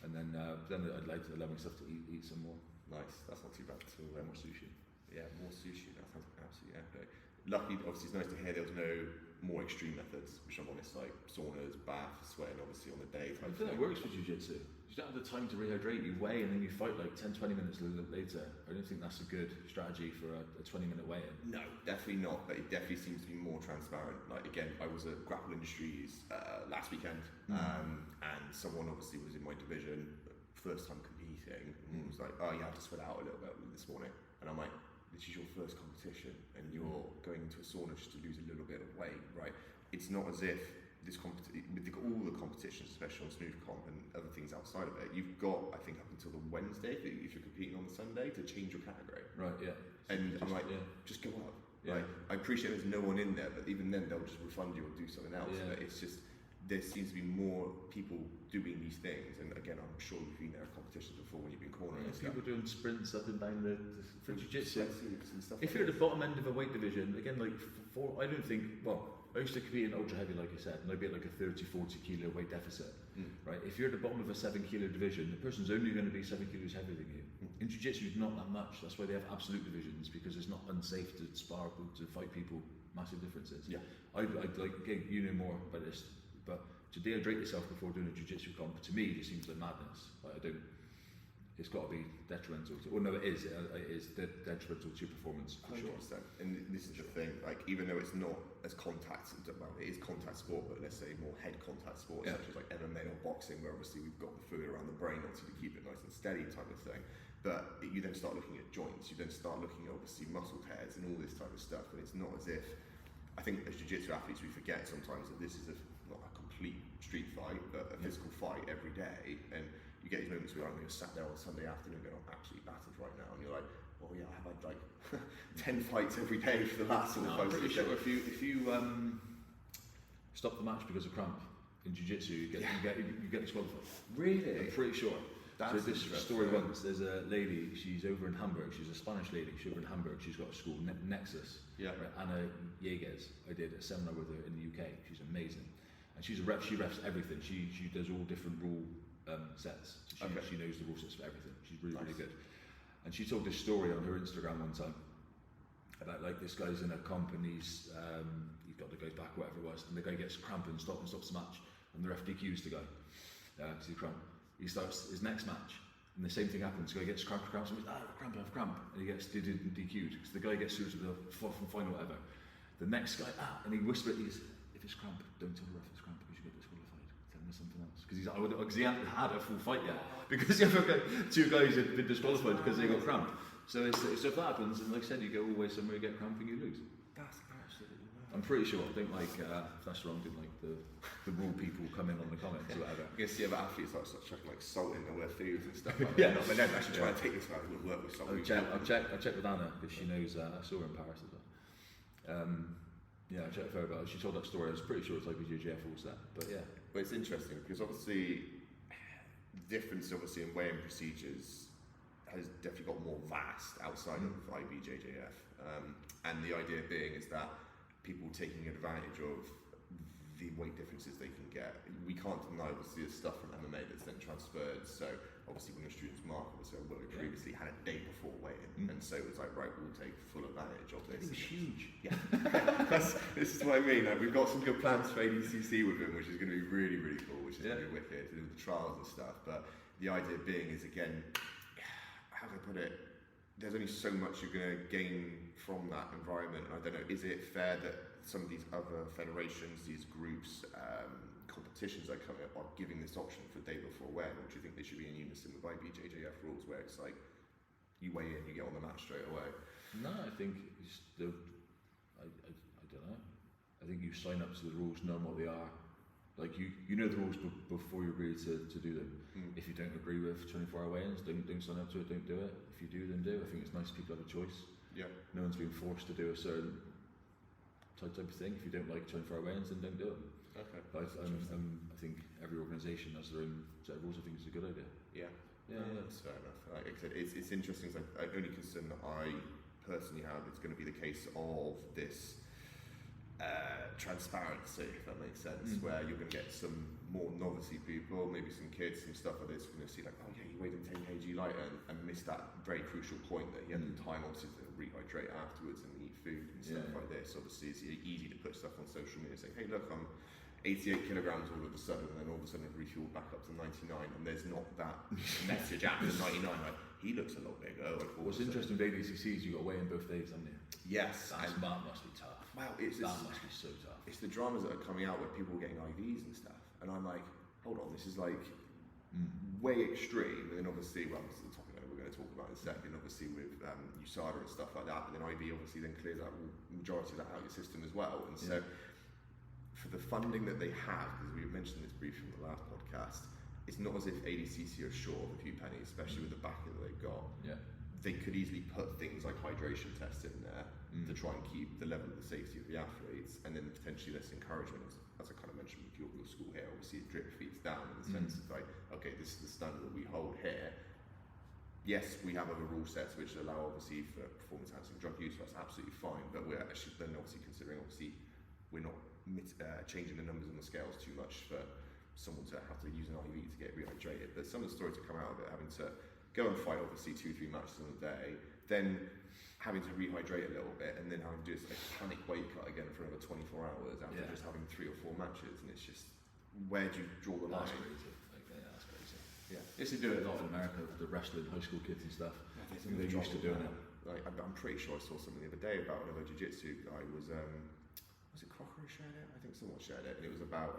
And then I'd like to allow myself to eat some more. Nice, that's not too bad at all. More sushi. Yeah, more sushi, that sounds absolutely epic. Luckily, obviously, it's nice to hear there was no more extreme methods, which I'm honest, like saunas, baths, sweating obviously on the day. I think that works for jiu-jitsu. You don't have the time to rehydrate, you weigh and then you fight like 10-20 minutes later. I don't think that's a good strategy for a 20-minute weigh-in. No, definitely not, but it definitely seems to be more transparent. Like again, I was at Grapple Industries last weekend, and someone obviously was in my division, first time competing, and was like, oh, you have to sweat out a little bit this morning. And I'm like, this is your first competition and you're going into a sauna just to lose a little bit of weight, right? It's not as if this with all the competitions, especially on Smooth Comp and other things outside of it, you've got, I think, up until the Wednesday, if you're competing on the Sunday, to change your category. Right, yeah. And I'm like, just go up. Yeah. Right? I appreciate there's no one in there, but even then they'll just refund you or do something else. Yeah. But it's just, there seems to be more people doing these things, and again, I'm sure you've been there at competitions before when you've been cornering. Yeah, people doing sprints up and down the jiu-jitsu. If you're at the bottom end of a weight division, again, like I don't think, well, I used to compete in ultra heavy, like I said, and I'd be at like a 30-40 kilo weight deficit, right? If you're at the bottom of a 7 kilo division, the person's only going to be 7 kilos heavier than you. In jiu-jitsu, not that much. That's why they have absolute divisions, because it's not unsafe to spar, to fight people. Massive differences. Yeah. I'd like, again, you know more about this, but to dehydrate yourself before doing a jiu-jitsu comp, to me, just seems like madness. Like, I don't. it's got to be detrimental to, well no it is detrimental to your performance for 100%. sure. And this is the thing, like even though it's not as contact, well it is contact sport, but let's say more head contact sport, such as like MMA or boxing, where obviously we've got the fluid around the brain obviously to keep it nice and steady type of thing. But you then start looking at joints, you then start looking at obviously muscle tears and all this type of stuff, and it's not as if, I think as jiu-jitsu athletes we forget sometimes that this is not a complete street fight, but a physical fight every day, and you get these moments where you're sat there on a Sunday afternoon going, I'm absolutely battered right now, and you're like, well yeah, I've had like 10 fights every day for the last 5 I'm pretty sure days. if you stop the match because of cramp in jiu-jitsu, you get disqualified. Really? I'm pretty sure. That's so this story once, there's a lady, she's over in Hamburg, she's a Spanish lady, she's over in Hamburg, she's got a school, Nexus. Yeah. Right, Anna Yeages, I did a seminar with her in the UK, she's amazing. And she's a ref, she refs everything, she does all different rule sets. So she knows the rule sets for everything, she's really good. And she told this story on her Instagram one time, about like this guy's in a comp and he's got the guy's back, whatever it was, and the guy gets cramp and stops the match, and the ref DQs the guy, because he's cramp. He starts his next match, and the same thing happens. The guy gets cramp, and he's I have cramp, and he gets DQ'd because the guy gets through to the fourth and final, whatever. The next guy, and he whispers, if it's cramp, don't tell the ref it's cramp because you get disqualified. Tell him something else. Because he hadn't had a full fight yet, because the other guy, 2 guys had been disqualified because they got cramp. So if that happens, and like I said, you go all the way somewhere, you get cramp and you lose. That's absolutely mad. I'm pretty sure. I don't like if that's wrong. Don't like the rule people come in on the comments or whatever. I guess the other athletes like chucking like salt in their food and stuff like that. But then actually trying to take this out, it would work with salt. I'll check with Anna because she knows. I saw her in Paris as well. I checked with her about it. She told that story. I was pretty sure it's like a UJF all set. But yeah. But it's interesting because obviously the difference obviously in weighing procedures has definitely got more vast outside of IBJJF, and the idea being is that people taking advantage of the weight differences they can get. We can't deny obviously the stuff from MMA that's then transferred. So obviously when the students mark, obviously what we previously had a day before weigh-in, and so it's like right, we'll take full advantage of this. It was huge. Yeah, this is what I mean. Like, we've got some good plans for ADCC with him, which is going to be really cool, which is going to be wicked to do with the trials and stuff. But the idea being is again, how do I put it? There's only so much you're going to gain from that environment. And I don't know, is it fair that some of these other federations, these groups, competitions that come up are giving this option for day before weigh-in, or do you think they should be in unison with IBJJF rules where it's like you weigh in, you get on the mat straight away? No, I think it's I don't know. I think you sign up to the rules, knowing what they are. Like you know the rules before you agree to do them. If you don't agree with 24-hour weigh-ins, don't sign up to it, don't do it. If you do, then do. I think it's nice people have a choice. Yeah. No one's being forced to do a certain type of thing. If you don't like 24-hour weigh-ins, then don't do it. Okay. But I think every organisation has their own set of rules. I think it's a good idea. Yeah. That's fair enough. Like I said, it's interesting. Like, the only concern that I personally have is going to be the case of this transparency, if that makes sense, where you're going to get some more novice people, maybe some kids, some stuff like this, going to see like, oh yeah, you weighed in 10 kg lighter, and miss that very crucial point that you had the time obviously to rehydrate afterwards and eat food and stuff like this. Obviously it's easy to put stuff on social media saying, hey look, I'm 88 kilograms all of a sudden, and then all of a sudden I've refueled back up to 99, and there's not that message after 99 like, he looks a lot bigger. Like, what's interesting with ADCC is you've got to weigh in both days, haven't you? Yes. That must be tough. Wow, that must be so tough. It's the dramas that are coming out where people are getting IVs and stuff, and I'm like, hold on, this is like way extreme. And then obviously, well, this is the topic that we're going to talk about in a second, obviously with USADA and stuff like that, but then IV obviously then clears out the majority of that out of your system as well. And so for the funding that they have, because we mentioned this briefly in the last podcast, it's not as if ADCC are short of a few pennies, especially with the backing that they've got. Yeah. They could easily put things like hydration tests in there to try and keep the level of the safety of the athletes, and then potentially less encouragement, as I kind of mentioned with your school here. Obviously, it drip feeds down in the sense of like, okay, this is the standard that we hold here. Yes, we have other rule sets which allow obviously for performance-enhancing drug use, so that's absolutely fine. But we're actually then obviously considering we're not changing the numbers on the scales too much for someone to have to use an IV to get rehydrated. But some of the stories that come out of it, having to go and fight obviously 2-3 matches in a day, then having to rehydrate a little bit, and then having to do a panic weight cut again for another 24 hours after just having 3 or 4 matches, and it's just, where do you draw the line? That's crazy. Like, yeah, that's crazy. Yeah, yes, they do it a lot in America, the wrestling high school kids and stuff. They're used to doing it. Like, I'm pretty sure I saw something the other day about another jiu-jitsu guy. Was it Crocker who shared it? I think someone shared it, and it was about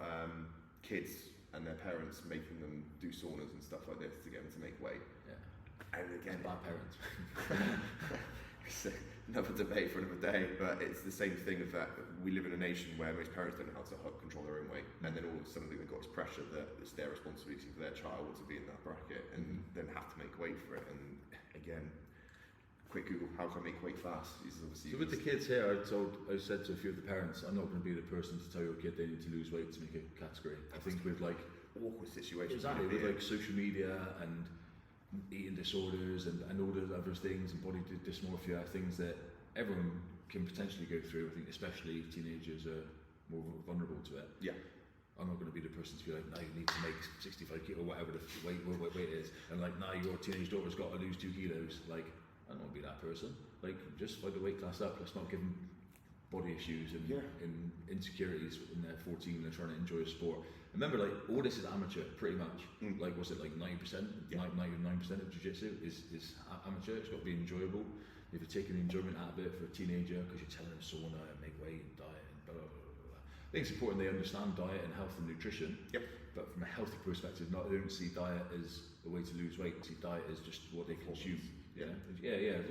kids and their parents making them do saunas and stuff like this to get them to make weight. Yeah. And again, bad parents. It's another debate for another day, but it's the same thing of that we live in a nation where most parents don't know how to control their own weight, and then all of a sudden they've got this pressure that it's their responsibility for their child to be in that bracket and then have to make weight for it. And again, quick Google, how can I make weight fast? So with the kids here, I said to a few of the parents, I'm not going to be the person to tell your kid they need to lose weight to make a category. I think with like awkward situations, exactly, with like social media and eating disorders and all those other things and body dysmorphia, things that everyone can potentially go through. I think especially teenagers are more vulnerable to it. Yeah. I'm not going to be the person to be like, no, you need to make 65 kilo or whatever the weight is, and like, now your teenage daughter's got to lose 2 kilos. Like, I don't want to be that person. Like, just find the weight class up. Let's not give them body issues and insecurities when they're 14 and they're trying to enjoy a sport. Remember, like, all this is amateur, pretty much. Like, was it like 9%? 99% of jiu-jitsu is amateur. It's got to be enjoyable. If you're taking the enjoyment out of it for a teenager because you're telling them sauna and make weight and diet and blah, blah, blah, blah. I think it's important they understand diet and health and nutrition. Yep. But from a healthy perspective, they don't see diet as a way to lose weight. They see diet as just what they consume. Yeah.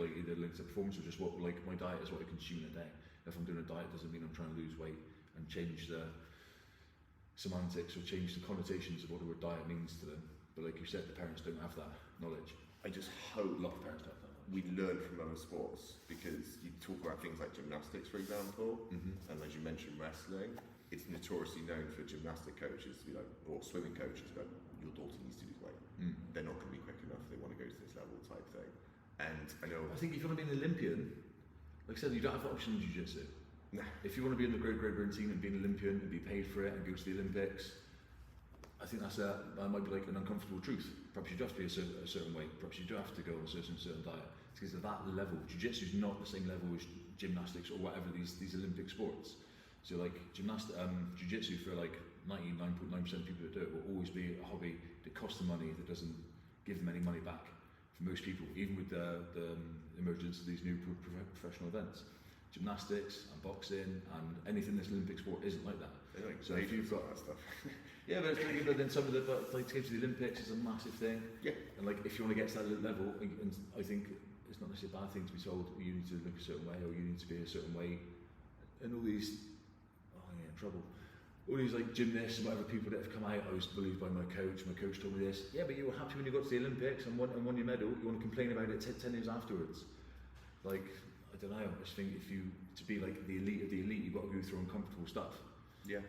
Like either linked to performance or just what, like, my diet is what I consume in a day. If I'm doing a diet, doesn't mean I'm trying to lose weight and change the semantics or change the connotations of what the word diet means to them. But like you said, the parents don't have that knowledge. I just hope a lot of parents don't have that knowledge. We learn from other sports, because you talk about things like gymnastics, for example, and as you mentioned, wrestling. It's notoriously known for gymnastic coaches to be like, or swimming coaches to go, your daughter needs to lose weight. They're not going to be quick enough. They want to go to this level type thing. And I know. I think if you want to be an Olympian, like I said, you don't have option in jiu-jitsu. Nah. If you want to be in the Great Britain team and be an Olympian and be paid for it and go to the Olympics, I think that might be like an uncomfortable truth. Perhaps you do have to be a certain weight. Perhaps you do have to go on a certain diet. It's because of that level. Jiu-jitsu is not the same level as gymnastics or whatever these Olympic sports. So like jiu-jitsu for like 99.9% of people that do it will always be a hobby that costs them money, that doesn't give them any money back for most people, even with the emergence of these new professional events. Gymnastics and boxing and anything that's Olympic sport isn't like that. So if you've got that stuff. Yeah, but it's pretty good. But then some of the, like, to go to the Olympics is a massive thing. Yeah. And like, if you want to get to that level, and I think it's not necessarily a bad thing to be told you need to look a certain way or you need to be a certain way, and all these, in trouble. All these like gymnasts and whatever people that have come out, I was bullied by my coach told me this. Yeah, but you were happy when you got to the Olympics and won your medal. You want to complain about it 10 years afterwards. Like, I don't know, I just think to be like the elite of the elite, you've got to go through uncomfortable stuff. Yeah.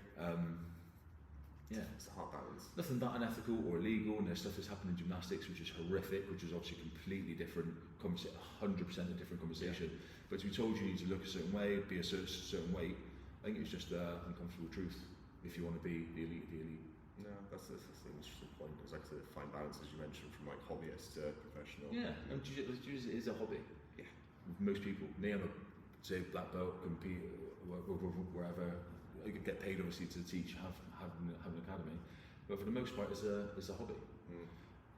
Yeah. It's a hard balance. Nothing that unethical or illegal, and there's stuff that's happened in gymnastics which is horrific, which is obviously completely different, 100% a different conversation. Yeah. But to be told you need to look a certain way, be a certain weight, I think it's just an uncomfortable truth if you want to be the elite of the elite. No, that's an interesting point. It's like to find balance, as you mentioned, from like hobbyist to professional. Yeah, and jiu-jitsu is a hobby. Yeah. Most people, me, I'm a, say, black belt, compete wherever. I could get paid obviously to teach, have an academy, but for the most part, it's a hobby,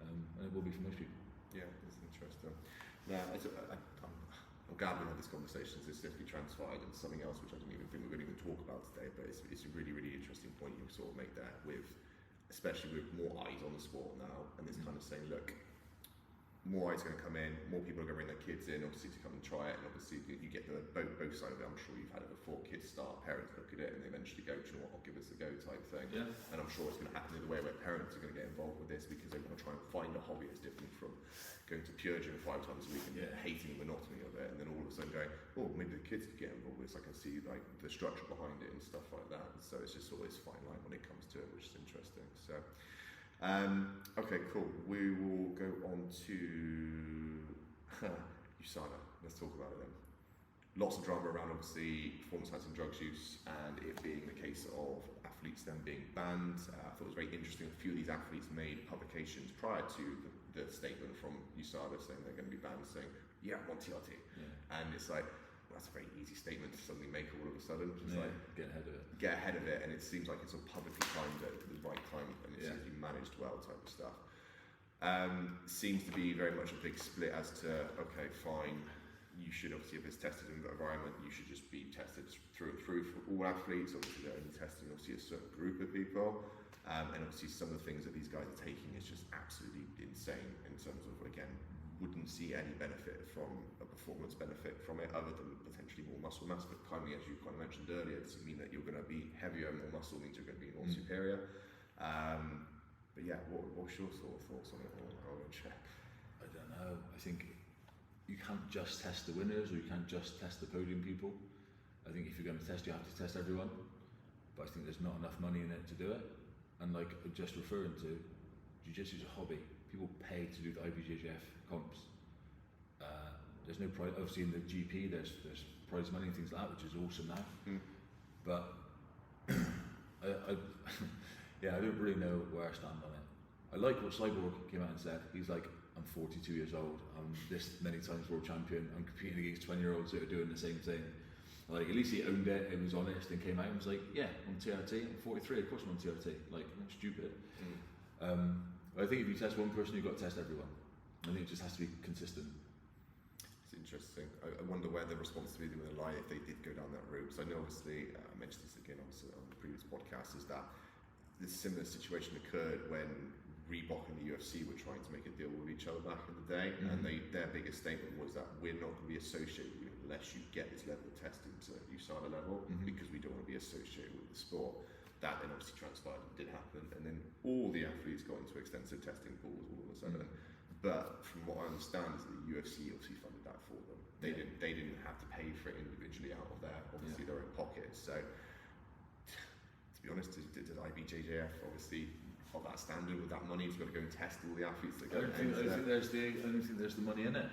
and it will be for most people. Yeah, it's interesting. Now, I'm glad we had this conversation. It's definitely transpired into something else, which I don't even think we're going to even talk about today. But it's a really, really interesting point you sort of make there, with especially with more eyes on the sport now, and it's kind of saying, look, more eyes going to come in, more people are going to bring their kids in, obviously, to come and try it, and obviously you get the both sides of it. I'm sure you've had it before. Kids start, parents look at it, and they eventually go, do you know what, I'll give this a go type thing. Yeah. And I'm sure it's going to happen in the way where parents are going to get involved with this because they want to try and find a hobby that's different from going to pure gym 5 times a week and hating the monotony of it, and then all of a sudden going, oh, maybe the kids could get involved with this. I can see like the structure behind it and stuff like that. And so it's just sort of this fine line when it comes to it, which is interesting. So. Okay, cool. We will go on to USADA. Let's talk about it then. Lots of drama around, obviously, performance-enhancing drugs use and it being the case of athletes then being banned. I thought it was very interesting. A few of these athletes made publications prior to the statement from USADA saying they're going to be banned, saying, yeah, I want TRT. Yeah. And it's like, that's a very easy statement to suddenly make all of a sudden. Just like get ahead of it. Get ahead of it, and it seems like it's all publicly timed at the right time, and it seems to be managed well type of stuff. Seems to be very much a big split as to, okay, fine, you should obviously, if it's tested in the environment, you should just be tested through and through for all athletes. Obviously they're only testing obviously a certain group of people, and obviously some of the things that these guys are taking is just absolutely insane in terms of, again, wouldn't see any benefit from a performance benefit from it other than potentially more muscle mass, but kindly, as you kind of mentioned earlier, does it mean that you're going to be heavier and more muscle means you're going to be more superior? But yeah, what's your sort of thoughts on it? I don't know. I think you can't just test the winners, or you can't just test the podium people. I think if you're going to test, you have to test everyone. But I think there's not enough money in it to do it. And like just referring to, jiu-jitsu is a hobby. People pay to do the IBJJF comps. There's no prize. Obviously in the GP, there's prize money and things like that, which is awesome now. But I don't really know where I stand on it. I like what Cyborg came out and said. He's like, I'm 42 years old, I'm this many times world champion, I'm competing against 20-year-olds that are doing the same thing. Like, at least he owned it, he was honest and came out and was like, yeah, I'm TRT, I'm 43, of course I'm on TRT. Like, I'm stupid. I think if you test one person, you've got to test everyone. I think it just has to be consistent. It's interesting. I wonder where the responsibility would lie if they did go down that route. So I know obviously, I mentioned this again obviously on the previous podcast, is that this similar situation occurred when Reebok and the UFC were trying to make a deal with each other back in the day, and their biggest statement was that we're not going to be associated with you unless you get this level of testing to USADA level, because we don't want to be associated with the sport. That then obviously transpired and did happen, and then all the athletes got into extensive testing pools all of a sudden. But from what I understand is that the UFC obviously funded that for them. They didn't have to pay for it individually out of their their own pockets. So to be honest, did IBJJF obviously of that standard with that money? It's got to go and test all the athletes that go. I don't think there's the money in it.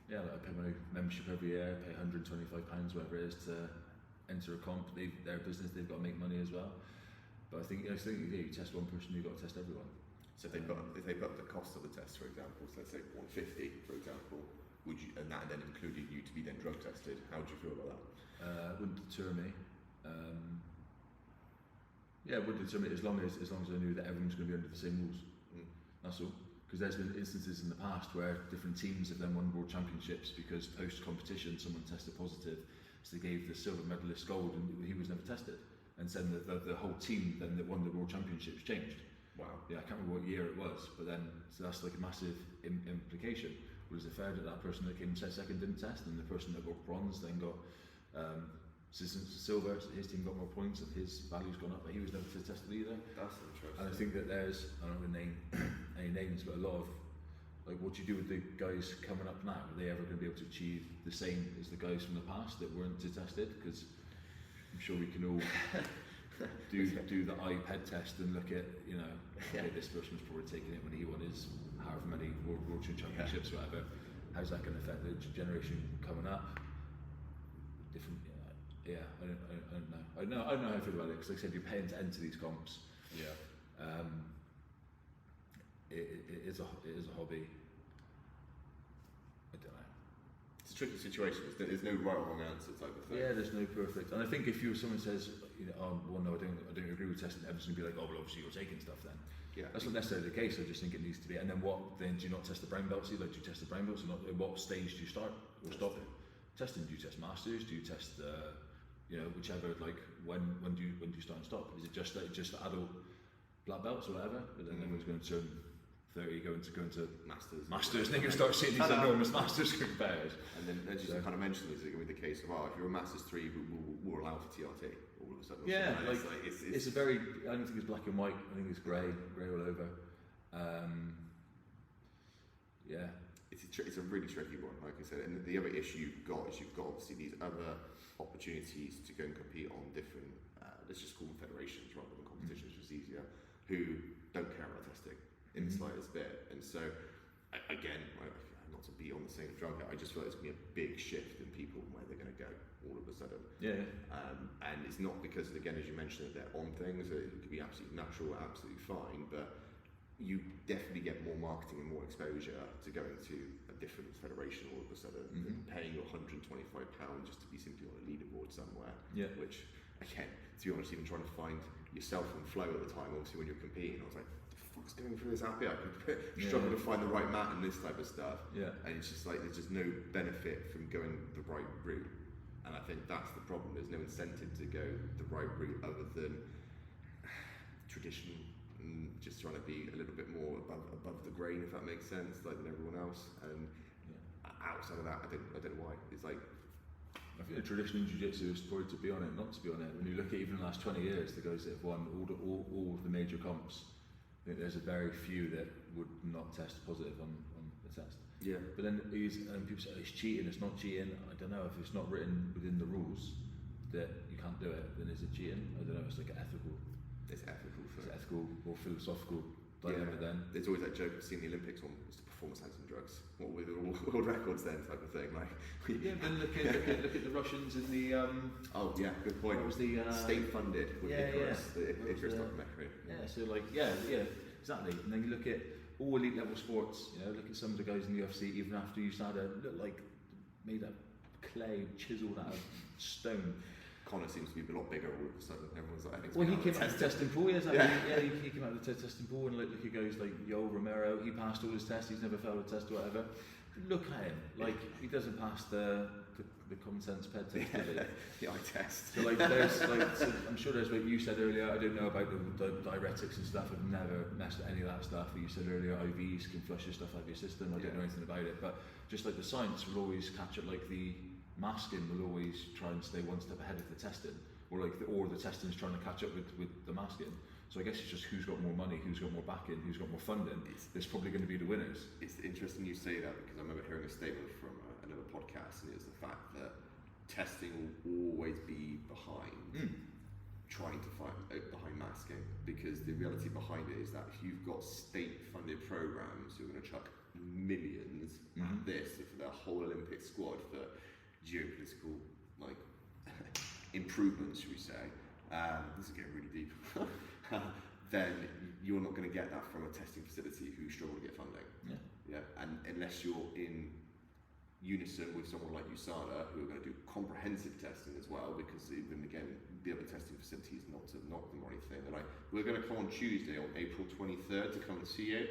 Like I pay my membership every year. I pay £125, whatever it is, to enter a comp. Their business, they've got to make money as well. But I think you test one person, you've got to test everyone. So if they put the cost of the test, for example, so let's say 150, for example, would you, and that then included you to be then drug tested? How would you feel about that? It wouldn't deter me. It wouldn't deter me as long as I knew that everyone's going to be under the same rules. That's all. Because there's been instances in the past where different teams have then won world championships because post-competition someone tested positive, so they gave the silver medalist gold and he was never tested. And then the whole team then that won the world championships changed. Wow. Yeah, I can't remember what year it was, but then, so that's like a massive implication. Was it fair that that person that came second didn't test, and the person that got bronze then got silver, so his team got more points and his value's gone up, but he was never tested either. That's interesting. And I think that there's, I don't want to name any names, but a lot of, like, what do you do with the guys coming up now? Are they ever going to be able to achieve the same as the guys from the past that weren't tested? Because I'm sure we can all do the iPad test and look at, okay, this person was probably taking it when he won his however many world championships or whatever. How's that going to affect the generation coming up? Different, I don't know how I feel about it, because like I said, you're paying to enter these comps. Yeah. It is a hobby. I don't know. It's a tricky situation. There's no right or wrong answer type of thing. Yeah, there's no perfect. And I think if someone says, no, I don't agree with testing, everyone's going to be like, oh, well, obviously you're taking stuff then. Yeah. That's not necessarily the case. I just think it needs to be. And then then do you not test the brown belts? Do you test the brown belts or not? At what stage do you start or stop testing? Do you test masters? Do you test whichever, like when do you start and stop? Is it just adult black belts or whatever? But then everyone's going to turn 30, go into masters, and then you start seeing these enormous masters compares. And then as you kind of mentioned, is it going to be the case of, if you're a masters 3, we'll allow for TRT all of a sudden? Yeah, it's a very, I don't think it's black and white. I think it's grey all over. It's a really tricky one, like I said. And the other issue you've got is you've got obviously these other opportunities to go and compete on different, let's just call them federations rather than competitions, just easier, who don't care about testing in the slightest bit. And so, again, not to be on the same drum here, I just feel like there's going to be a big shift in people where they're going to go all of a sudden. Yeah. And it's not because, again, as you mentioned, they're on things, it could be absolutely natural, absolutely fine, but you definitely get more marketing and more exposure to going to a different federation all of a sudden, than paying your £125 just to be simply on a leaderboard somewhere. Yeah. Which, again, to be honest, even trying to find yourself on flow at the time, obviously when you're competing, I was like, the fuck's going through this happy? I could struggle to find the right mat and this type of stuff. Yeah. And it's just like there's just no benefit from going the right route. And I think that's the problem. There's no incentive to go the right route other than tradition and just trying to be a little bit more above the grain, if that makes sense, like than everyone else. And outside of that, I don't know why. It's like, I think the traditional jiu-jitsu is probably to be on it, not to be on it. When you look at even the last 20 years, the guys that have won all of the major comps, I think there's a very few that would not test positive on the test. yeah. But then people say, oh, it's cheating, it's not cheating. I don't know, if it's not written within the rules that you can't do it, then is it cheating? I don't know, it's like an ethical. It's ethical for It's ethical or philosophical dilemma then. There's always that joke of seeing the Olympics on it's the performance enhancing drugs. What with the world records then type of thing. Like Yeah, then look at the Russians in the oh yeah, good point. what was the State funded with Icarus, the Icarus the- documentary. yeah, so like yeah, exactly. And then you look at all elite level sports, you know, look at some of the guys in the UFC, even after you started, look like made out of clay, chiseled out of stone. Connor seems to be a lot bigger all of a sudden. Everyone's like, I think Well, he came out of the testing pool, he came out of the testing pool, and look at guys like Yo Romero, he passed all his tests, he's never failed a test or whatever. Look at him, like he doesn't pass the common sense PED test, does he? the eye test. So like there's like so I'm sure there's what you said earlier. I don't know about the diuretics and stuff. I've never messed with any of that stuff. But you said earlier IVs can flush your stuff out of your system. I don't know anything about it, but just like the science will always catch it. Like the masking will always try and stay one step ahead of the testing, or like the testing's trying to catch up with the masking. So I guess it's just who's got more money, who's got more backing, who's got more funding. It's probably going to be the winners. It's interesting you say that because I remember hearing a statement from another podcast, and it's the fact that testing will always be behind trying to find behind masking, because the reality behind it is that if you've got state-funded programs who are going to chuck millions at this for their whole Olympic squad for geopolitical like improvements, should we say? This is getting really deep. Then you're not going to get that from a testing facility who struggle to get funding. Yeah, and unless you're in unison with someone like USADA who are going to do comprehensive testing as well, because even again the other testing facilities not to knock them or anything. They're like, we're going to come on Tuesday on April 23rd to come and see you.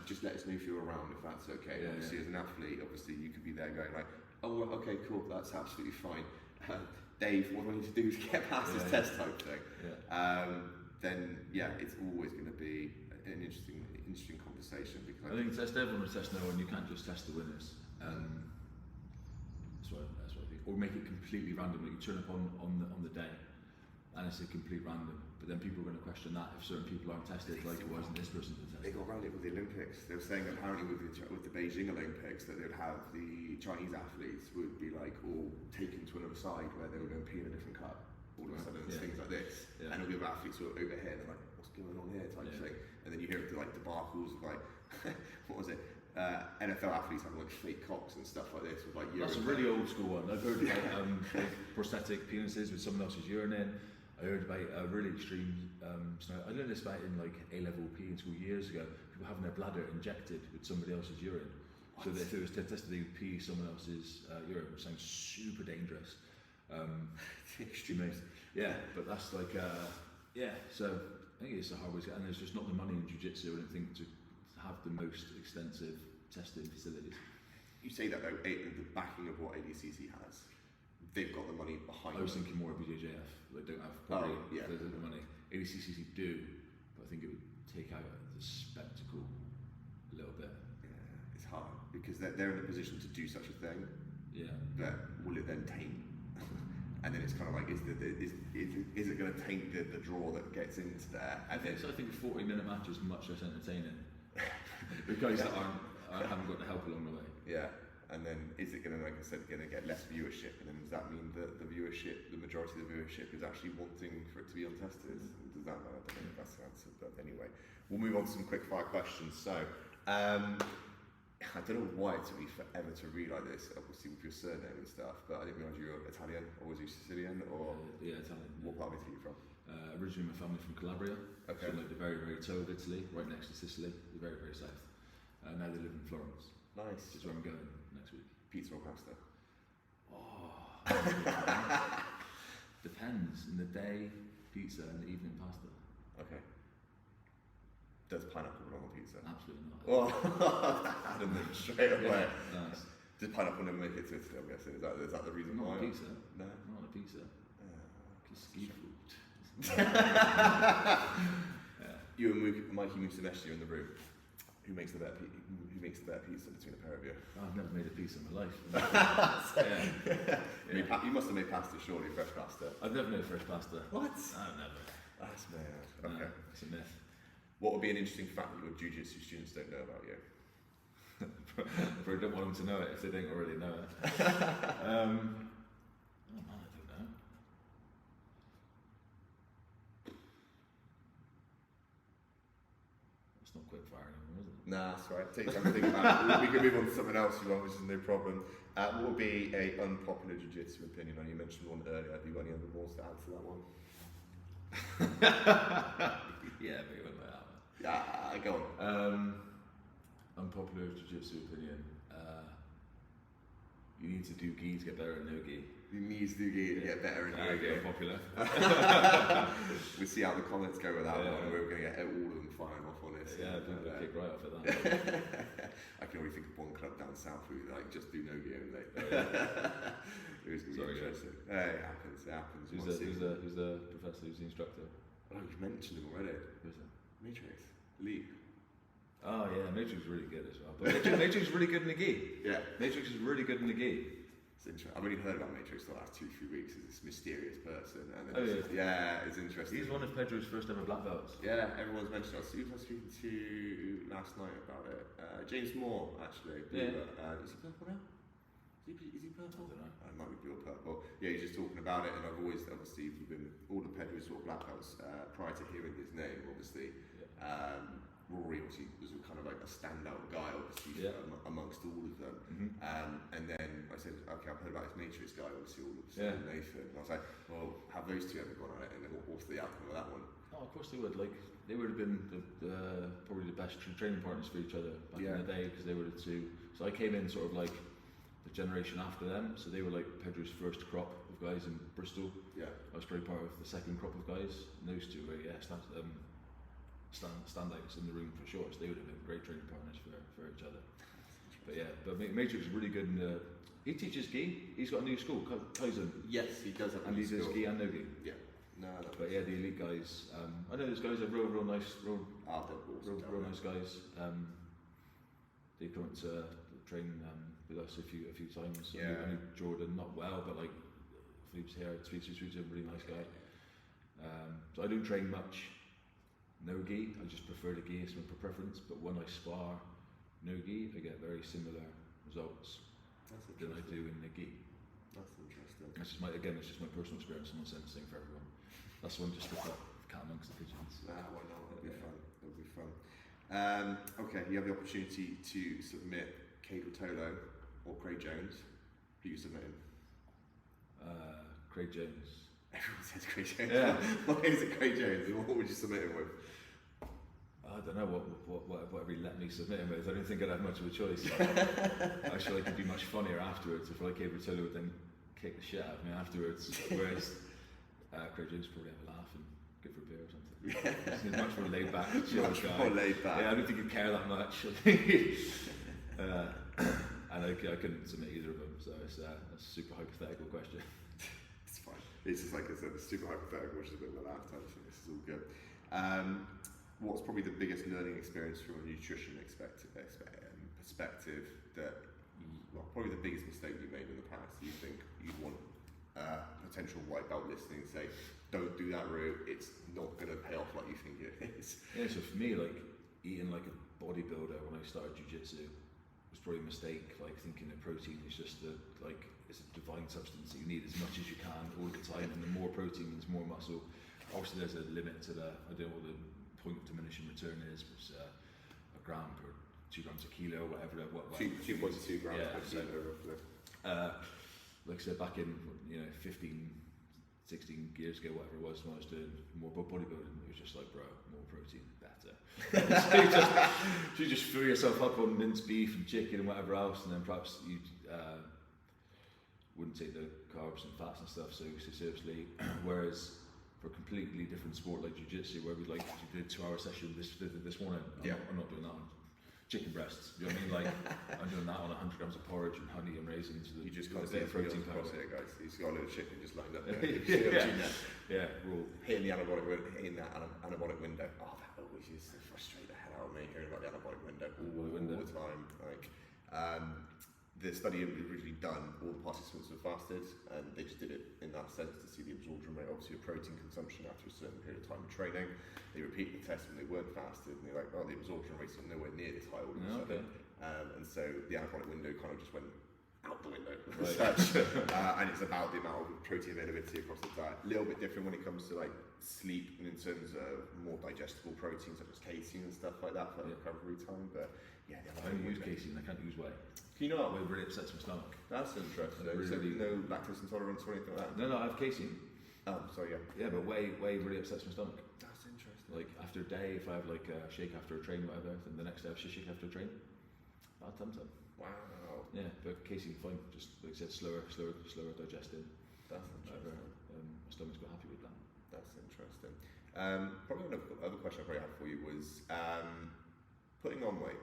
Just let us know if you're around, if that's okay. Obviously as an athlete, obviously you could be there going like, oh okay, cool, that's absolutely fine. Dave, what do I need to do to get past this test type thing? Then it's always going to be an interesting conversation, because I think test everyone will test no one. You can't just test the winners. That's what I think. Or make it completely random. Like you turn up on the day, and it's a complete random. But then people are going to question that if certain people aren't tested. Like, why isn't this person tested? They got around it with the Olympics. They were saying that apparently with the Beijing Olympics that they would have the Chinese athletes would be like all taken to another side where they were going to pee in a different cup. All of a sudden, it's things like this, and all the other athletes were over here. They're like, "What's going on here?" type thing. And then you hear like debacles of like, what was it? NFL athletes having like fake cocks and stuff like this with like. That's a really old school one. I've heard about like prosthetic penises with someone else's urine in. I heard about a really extreme scenario. I learned this about in like A-level P in school years ago. People having their bladder injected with somebody else's urine. So that if it was tested, they would pee someone else's urine, which sounds super dangerous. Extreme. Yeah, but that's like so I think it's a hard way to get, and there's just not the money in jiu-jitsu, I don't think, to have the most extensive testing facilities. You say that though, the backing of what ADCC has, they've got the money behind. I was thinking more of BJJF. They don't have probably the money. ADCC do, but I think it would take out the spectacle a little bit. Yeah, it's hard because they're in a position to do such a thing. Yeah. But will it then taint? And then it's kind of like, is it going to taint the draw that gets into there? And I think 40-minute match is much less entertaining. The guys that haven't got the help along the way. Yeah. And then is it going to, like I said, going to get less viewership? And then does that mean that the viewership, the majority of the viewership, is actually wanting for it to be untested? Does that matter? I don't know if that's the answer. But anyway, we'll move on to some quick fire questions. So, I don't know why it took me forever to read like this, obviously with your surname and stuff, but I didn't realise you were Italian, or was you Sicilian, or Italian. What part of Italy are you from? Originally my family from Calabria, okay. So like the very, very toe of Italy, right next to Sicily, the very, very south. Now they live in Florence. Nice. Which is where I'm going next week. Pizza or pasta? Oh, depends. In the day, pizza, in the evening, pasta. Okay. Does pineapple belong on pizza? Absolutely not. Oh, that had them straight away. Yeah, nice. Did pineapple never make it to Italy, I'm guessing? Is that the reason Not why? on pizza. No? Not on a pizza. Just ski food. You and Mikey Musumeci in the room. Who makes the better pizza between the pair of you? I've never made a pizza in my life. You must have made pasta, surely, fresh pasta. I've never made fresh pasta. What? I've never. That's mad. Okay. No, it's a myth. What would be an interesting fact that your jiu-jitsu students don't know about you? Probably don't want them to know it if they don't already know it. Oh man, I don't know. It's not quick fire anymore, is it? Nah, that's right. Take time to think about it. We can move on to something else if you want, which is no problem. What would be a unpopular jiu-jitsu opinion? You mentioned one earlier. Have you got any other ones to add to that one? Yeah, maybe with my arm. Yeah, go on. Unpopular jiu-jitsu opinion. You need to do gi to get better at no gi. You need to do gi to get better in yoga. Unpopular. We'll see how the comments go with that one. We're going to get all of them firing off on this. Yeah, people kick right off at that. I can already think of one club down south who just do no gi only. It was going to be interesting. It happens. Who's the professor? Who's the instructor? Oh, you've mentioned him already. Who's that? Matrix. Lee. Oh yeah, Matrix is really good as well. But Matrix is really good in the gi. Yeah. Matrix is really good in the gi. It's interesting. I've only heard about Matrix the last 2-3 weeks as this mysterious person. And it's interesting. He's one of Pedro's first ever black belts. Yeah, everyone's mentioned it. Who was I speaking to last night about it? James Moore, actually. Is he purple now? Is he purple? I don't know. It might be blue or purple. Yeah, he's just talking about it, and I've always, obviously, been all the Pedro's sort of black belts prior to hearing his name, obviously. Yeah. Rory obviously was kind of like a standout guy, obviously, amongst all of them. Mm-hmm. And then I said, okay, I've heard about this Matrix guy, obviously, all of Nathan. And I was like, well, have those two ever gone at it? And then what's the outcome of that one? Oh, of course they would. Like, they would have been probably the best training partners for each other back in the day, because they were the two. So I came in sort of like the generation after them, so they were like Pedro's first crop of guys in Bristol. Yeah. I was probably part of the second crop of guys, and those two were standouts in the room for sure. So they would have been great training partners for each other. But Matrix is really good in the. He teaches gi. He's got a new school, Kaizen. Yes, he does have a new school. And he does gi and no gi. Yeah. No. But the elite guys. I know those guys are real nice, real nice guys. They come to train with us a few times. Yeah. I knew Jordan not well, but like Philippe's here. Speaks a really nice guy. So I don't train much. No gi, I just prefer the gi as my preference, but when I spar no gi, I get very similar results than I do in the gi. That's interesting. It's just my personal experience. I'm not saying the same for everyone. That's one just to put cat amongst the pigeons. Why not? It'll be fun. Okay, you have the opportunity to submit Cade Rotolo or Craig Jones. Who are you submitting? Craig Jones. Everyone says Craig Jones. Yeah. Why is it Craig Jones? What would you submit him with? I don't know whatever he let me submit him with. I don't think I'd have much of a choice. Actually, it could be much funnier afterwards if Cade Rotolo would then kick the shit out of me afterwards. Whereas Craig Jones probably have a laugh and go for a beer or something. He's much more laid back, chill guy. More laid back. Yeah, I don't think he'd care that much. And I couldn't submit either of them, so it's a super hypothetical question. It's fine. It's just like I said, it's super hypothetical, which is a bit of a laugh time, so this is all good. What's probably the biggest learning experience from a nutrition perspective that, probably the biggest mistake you made in the past? You think you'd want a potential white belt listening and say, don't do that route, it's not going to pay off like you think it is? Yeah, so for me, like eating like a bodybuilder when I started jiu-jitsu was probably a mistake, like thinking that protein is just it's a divine substance that you need as much as you can all the time, and the more protein means more muscle. Obviously there's a limit to I don't know what the point of diminishing return is, but it's a gram per 2 grams a kilo, whatever. 2.2 grams per kilo, roughly. Like I said, back in 15, 16 years ago, whatever it was, when I was doing more bodybuilding, it was just like, bro, more protein, better. So you just fill yourself up on minced beef and chicken and whatever else, and then perhaps you wouldn't take the carbs and fats and stuff so seriously. Whereas for a completely different sport like jiu-jitsu, where we like did a 2-hour session this morning. I'm not doing that on chicken breasts. You know what I mean? Like I'm doing that on 100 grams of porridge and honey and raisins. You just with can't a bit of protein across powder. it, guys. He's got a little chicken just lined up there. Raw. Hitting that anabolic window. Oh, that always used to frustrate the hell out of me, hearing about the anabolic window all the time. Like, the study was originally done, all the participants were fasted, and they just did it in that sense to see the absorption rate, obviously, of protein consumption after a certain period of time of training. They repeat the test when they weren't fasted, and they're like, oh, the absorption rates are nowhere near this high all of a sudden. And so the anabolic window kind of just went out the window as such. And it's about the amount of protein availability across the diet. A little bit different when it comes to like sleep and in terms of more digestible proteins such as casein and stuff like that for recovery time. But yeah, I don't use casein, I can't use whey. Can you not? Whey really upsets my stomach. That's interesting. Really, so no lactose intolerance or anything like that? No, I have casein. Oh, sorry, Yeah, but whey really upsets my stomach. That's interesting. Like after a day, if I have like a shake after a train or whatever, then the next day I have a shake after a train. Bad tum-tum. Wow. Yeah, but casein fine. Just like I said, slower digesting. That's interesting. My stomach's quite happy with that. That's interesting. Probably another question I probably had for you was putting on weight.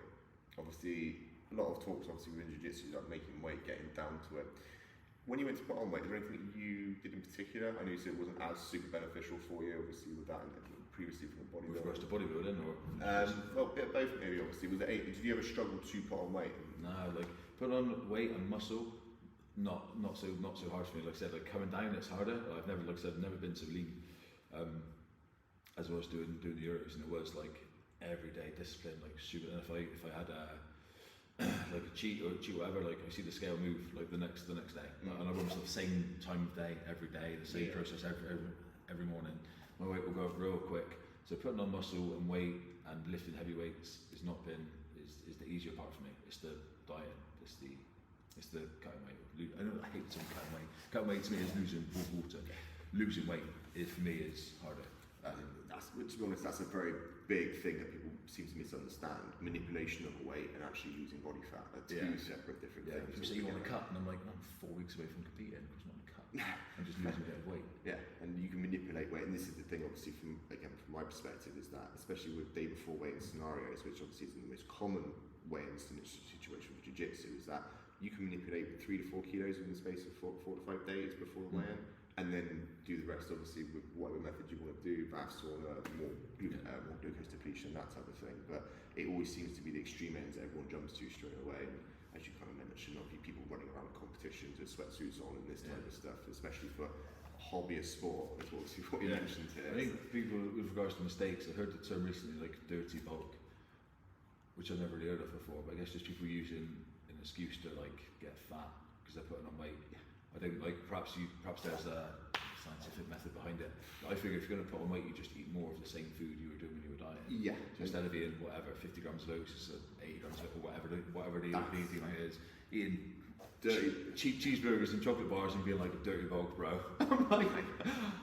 Obviously, a lot of talks obviously within jiu-jitsu about making weight, getting down to it. When you went to put on weight, is there anything you did in particular? I know you said it wasn't as super beneficial for you, obviously, with that and previously from bodybuilding. With regards to bodybuilding, or well, a bit of both maybe. Obviously, did you ever struggle to put on weight? No, like putting on weight and muscle, not so hard for me. Like I said, like coming down, it's harder. I've never, like I said, never been so lean as I was doing the Euros, and it was like everyday discipline, like stupid. And if I had like a cheat whatever, like I see the scale move like the next day, and I run the same time of day every day, the same process every morning. My weight will go up real quick. So putting on muscle and weight and lifting heavy weights is the easier part for me. It's the diet. It's the cutting weight. I hate saying cutting weight. Cutting weight to me is losing water. Losing weight for me is harder. To be honest, that's a very big thing that people seem to misunderstand. Manipulation of weight and actually losing body fat are two separate different things. People say you want to cut, and I'm like, I'm 4 weeks away from competing. I just want to cut. I'm just losing a bit of weight. Yeah, and you can manipulate weight, and this is the thing, obviously, from my perspective, is that especially with day before weigh-in scenarios, which obviously is the most common weigh-in situation for jiu-jitsu, is that you can manipulate 3 to 4 kilos in the space of 4 to 5 days before the weigh-in. And then do the rest, obviously, with whatever method you want to do, bath, sauna, more glucose depletion, that type of thing. But it always seems to be the extreme ends that everyone jumps to straight away. And as you kind of mentioned, people running around competitions with sweatsuits on and this type of stuff, especially for hobbyist sport, is obviously what you mentioned here. I think people, with regards to mistakes, I heard the term recently, like dirty bulk, which I've never really heard of before, but I guess just people using an excuse to like get fat because they're putting on weight. I think like perhaps there's a scientific method behind it. I figure if you're going to put on weight, you just eat more of the same food you were doing when you were dieting. Yeah. So instead of eating whatever 50 grams of oats, it's 80 grams of it, or whatever the eating like is, eating cheap cheeseburgers and chocolate bars and being like a dirty bulk, bro. I'm like,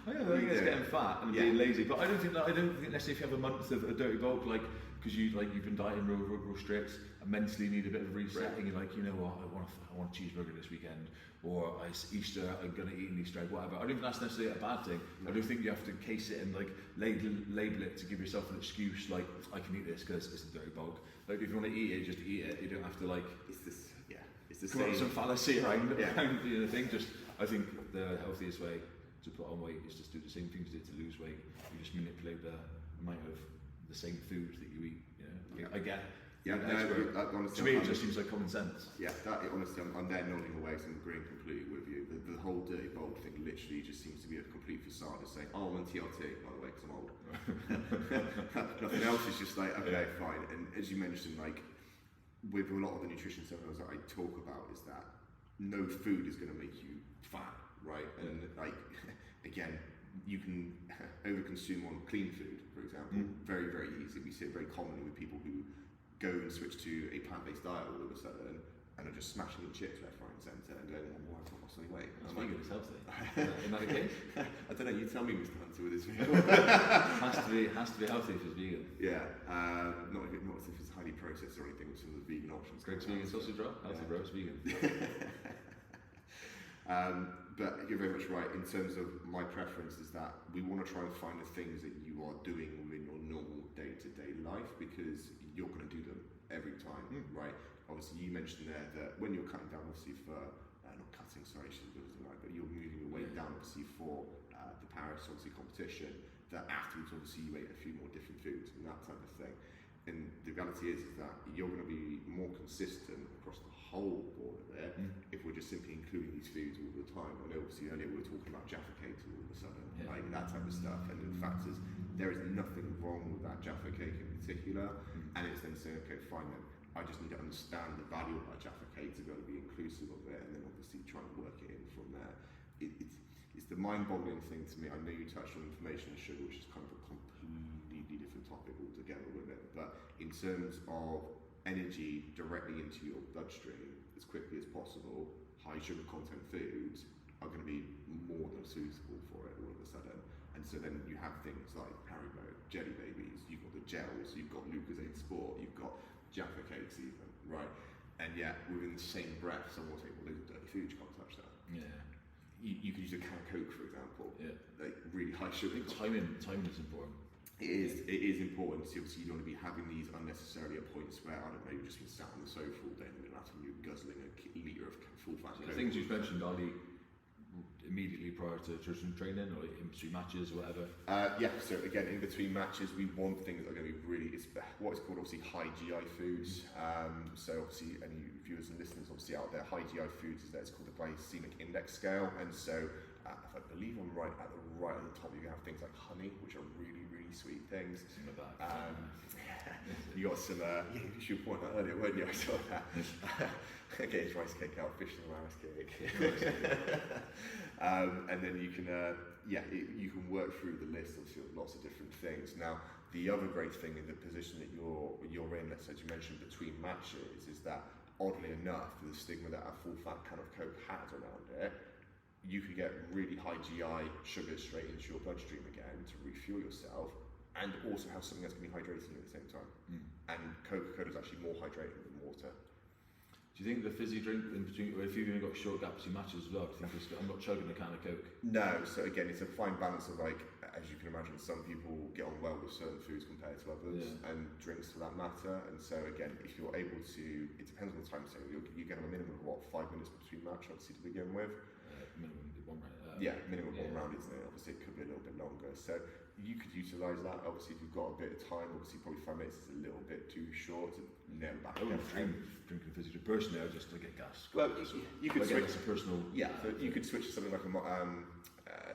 I don't think it's getting fat and being lazy, but I don't think necessarily if you have a month of a dirty bulk, like because you've been dieting real strict and mentally need a bit of resetting, you're like, you know what, I want a cheeseburger this weekend, or it's Easter, I'm gonna eat an Easter egg, whatever. I don't think that's necessarily a bad thing. I don't think you have to case it and like label it to give yourself an excuse, like I can eat this because it's a dirty bulk. Like if you want to eat it, just eat it. You don't have to like It's the come up same. with some fallacy around the thing. Just I think the healthiest way to put on weight is just do the same things you did to lose weight. You just manipulate the amount of the same food that you eat. I get. Honestly, to me, it just seems like common sense. Yeah, honestly, I'm there nodding away, so I'm agreeing completely with you. The whole dirty bulk thing literally just seems to be a complete facade of saying, oh, I'm on TRT, by the way, because I'm old. Nothing else is just like, okay, fine. And as you mentioned, like, with a lot of the nutrition seminars that I talk about is that no food is going to make you fat, right? And like, again, you can overconsume on clean food, for example, very, very easy. We see it very commonly with people who go and switch to a plant-based diet all of a sudden and are just smashing in chips left, right and centre and going, oh, well, I've not lost any weight. It's vegan, it's healthy. In that case? I don't know, you tell me, Mr. Hunter, with this video. has to be healthy if it's vegan. Yeah, not if it's highly processed or anything with some of the vegan options. Greg's vegan sausage roll? Healthy bro, it's vegan. But you're very much right in terms of my preference is that we want to try and find the things that you are doing within your normal day-to-day life, because you're going to do them every time, right? Obviously, you mentioned there that when you're cutting down, obviously for not cutting, sorry, but you're moving your weight down, obviously for the Paris obviously competition. That afterwards, obviously, you ate a few more different foods and that type of thing. And the reality is that you're going to be more consistent across the whole board of it if we're just simply including these foods all the time. I know obviously earlier we were talking about Jaffa cakes all of a sudden, like that type of stuff. And in fact, there is nothing wrong with that Jaffa cake in particular. And it's then saying, okay, fine then, I just need to understand the value of that Jaffa cake to be able to be inclusive of it, and then obviously try and work it in from there. It's the mind-boggling thing to me. I know you touched on information and sugar, which is kind of a completely different topic altogether with it. But in terms of energy directly into your bloodstream as quickly as possible, high sugar content foods are going to be more than suitable for it all of a sudden. And so then you have things like Haribo, Jelly Babies, you've got the gels, you've got Lucozade Sport, you've got Jaffa cakes even, right? And yet within the same breath, someone will say, well, those are dirty foods, you can't touch that. Yeah. You could use a can of Coke, for example. Yeah. Like really high sugar. Timing is important. It is important. So obviously you don't want to be having these unnecessarily at points where, I don't know, you've just been sat on the sofa all day and you're guzzling a litre of full fat So Coke. the things you've mentioned, Ali, immediately prior to traditional training or in between matches or whatever? Yeah, so again, in between matches, we want things that are going to be really, it's what is called obviously high GI foods. So obviously, any viewers and listeners obviously out there, high GI foods is that it's called the glycemic index scale. And so, if I believe I'm right at the top, you have things like honey, which are really, really sweet things. You got some, you should point that earlier, weren't you? I saw that. Okay, it's rice cake out, fish and rice cake. And then you can, you can work through the list of lots of different things. Now, the other great thing in the position that you're in, as you mentioned, between matches, is that oddly enough, the stigma that a full fat can of Coke has around it, you could get really high GI sugars straight into your bloodstream again to refuel yourself, and also have something that's going to be hydrating you at the same time. And Coca-Cola is actually more hydrating than water. Do you think the fizzy drink in between, or if you've even got short gaps in matches as well, do you think I'm not chugging a can of Coke? No, so again, it's a fine balance of, like, as you can imagine, some people get on well with certain foods compared to others, and drinks for that matter. And so again, if you're able to, it depends on the time scale. You get a minimum of what, 5 minutes between match, obviously, to begin with. Minimum one round. Minimum one round, isn't it? Obviously, it could be a little bit longer. So you could utilise that. Obviously, if you've got a bit of time, obviously, probably 5 minutes is a little bit too short to nail back. I wouldn't drinking fizzy drink personally. I just to get gas. Well, you could switch. It's a personal. Yeah, so you could switch to something like a.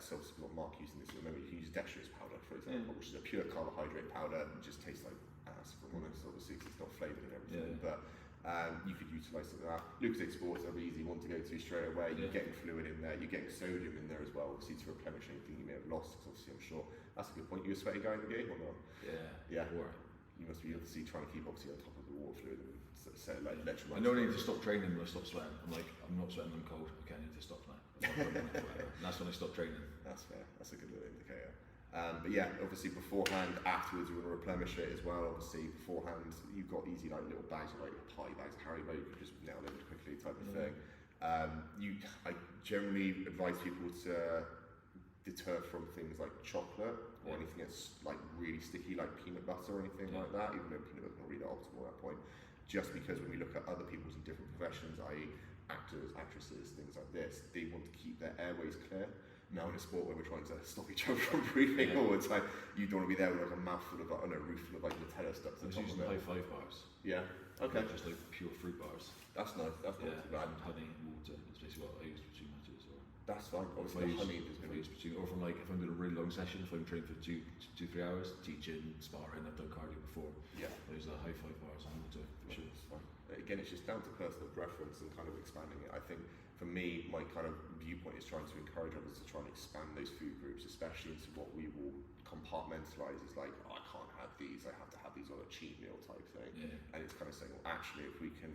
So obviously, we've got Mark using this. Remember, you can use dextrose powder, for example, which is a pure carbohydrate powder. It just tastes like ass, if I'm honest. Obviously, because it's not flavoured and everything, but. You could utilise some of that. Lucozade Sport is a really easy one to go to straight away. You're getting fluid in there, you're getting sodium in there as well, obviously to replenish anything you may have lost, because obviously I'm sure that's a good point. You a sweaty guy in the game or not? Yeah. Right. You must be obviously trying to keep obviously on top of the water fluid and like electrolytes. I know I need to stop training when I stop sweating. I'm like, I'm not sweating, I'm cold. Okay, I need to stop now. And that's when I stop training. That's fair. That's a good little indicator. But yeah, obviously beforehand, afterwards you want to replenish it as well. Obviously beforehand, you've got easy like little bags of like party bags of Haribo, you can just nail in quickly type of thing. I generally advise people to deter from things like chocolate or anything that's like really sticky, like peanut butter or anything like that, even though peanut butter is not really optimal at that point. Just because when we look at other people's in different professions, i.e. actors, actresses, things like this, they want to keep their airways clear. Now in a sport where we're trying to stop each other from breathing all the time, you don't want to be there with like a mouthful of, a roof full of like Nutella stuff to the top of it. High five bars. Yeah. Okay. Just like pure fruit bars. That's nice. That's not too bad. And honey and water. That's basically what I use between matches. Or that's fine. Obviously, honey is going to be between, or from like if I'm doing a really long session, if I'm training for 2-3 hours, teaching, sparring, I've done cardio before. Yeah. There's the high five bars and water for sure. It's fine. Again, it's just down to personal preference and kind of expanding it. I think for me, my kind of viewpoint is trying to encourage others to try and expand those food groups, especially into what we will compartmentalize as like, oh, I can't have these, I have to have these on a cheat meal type thing. And it's kind of saying, well, actually, if we can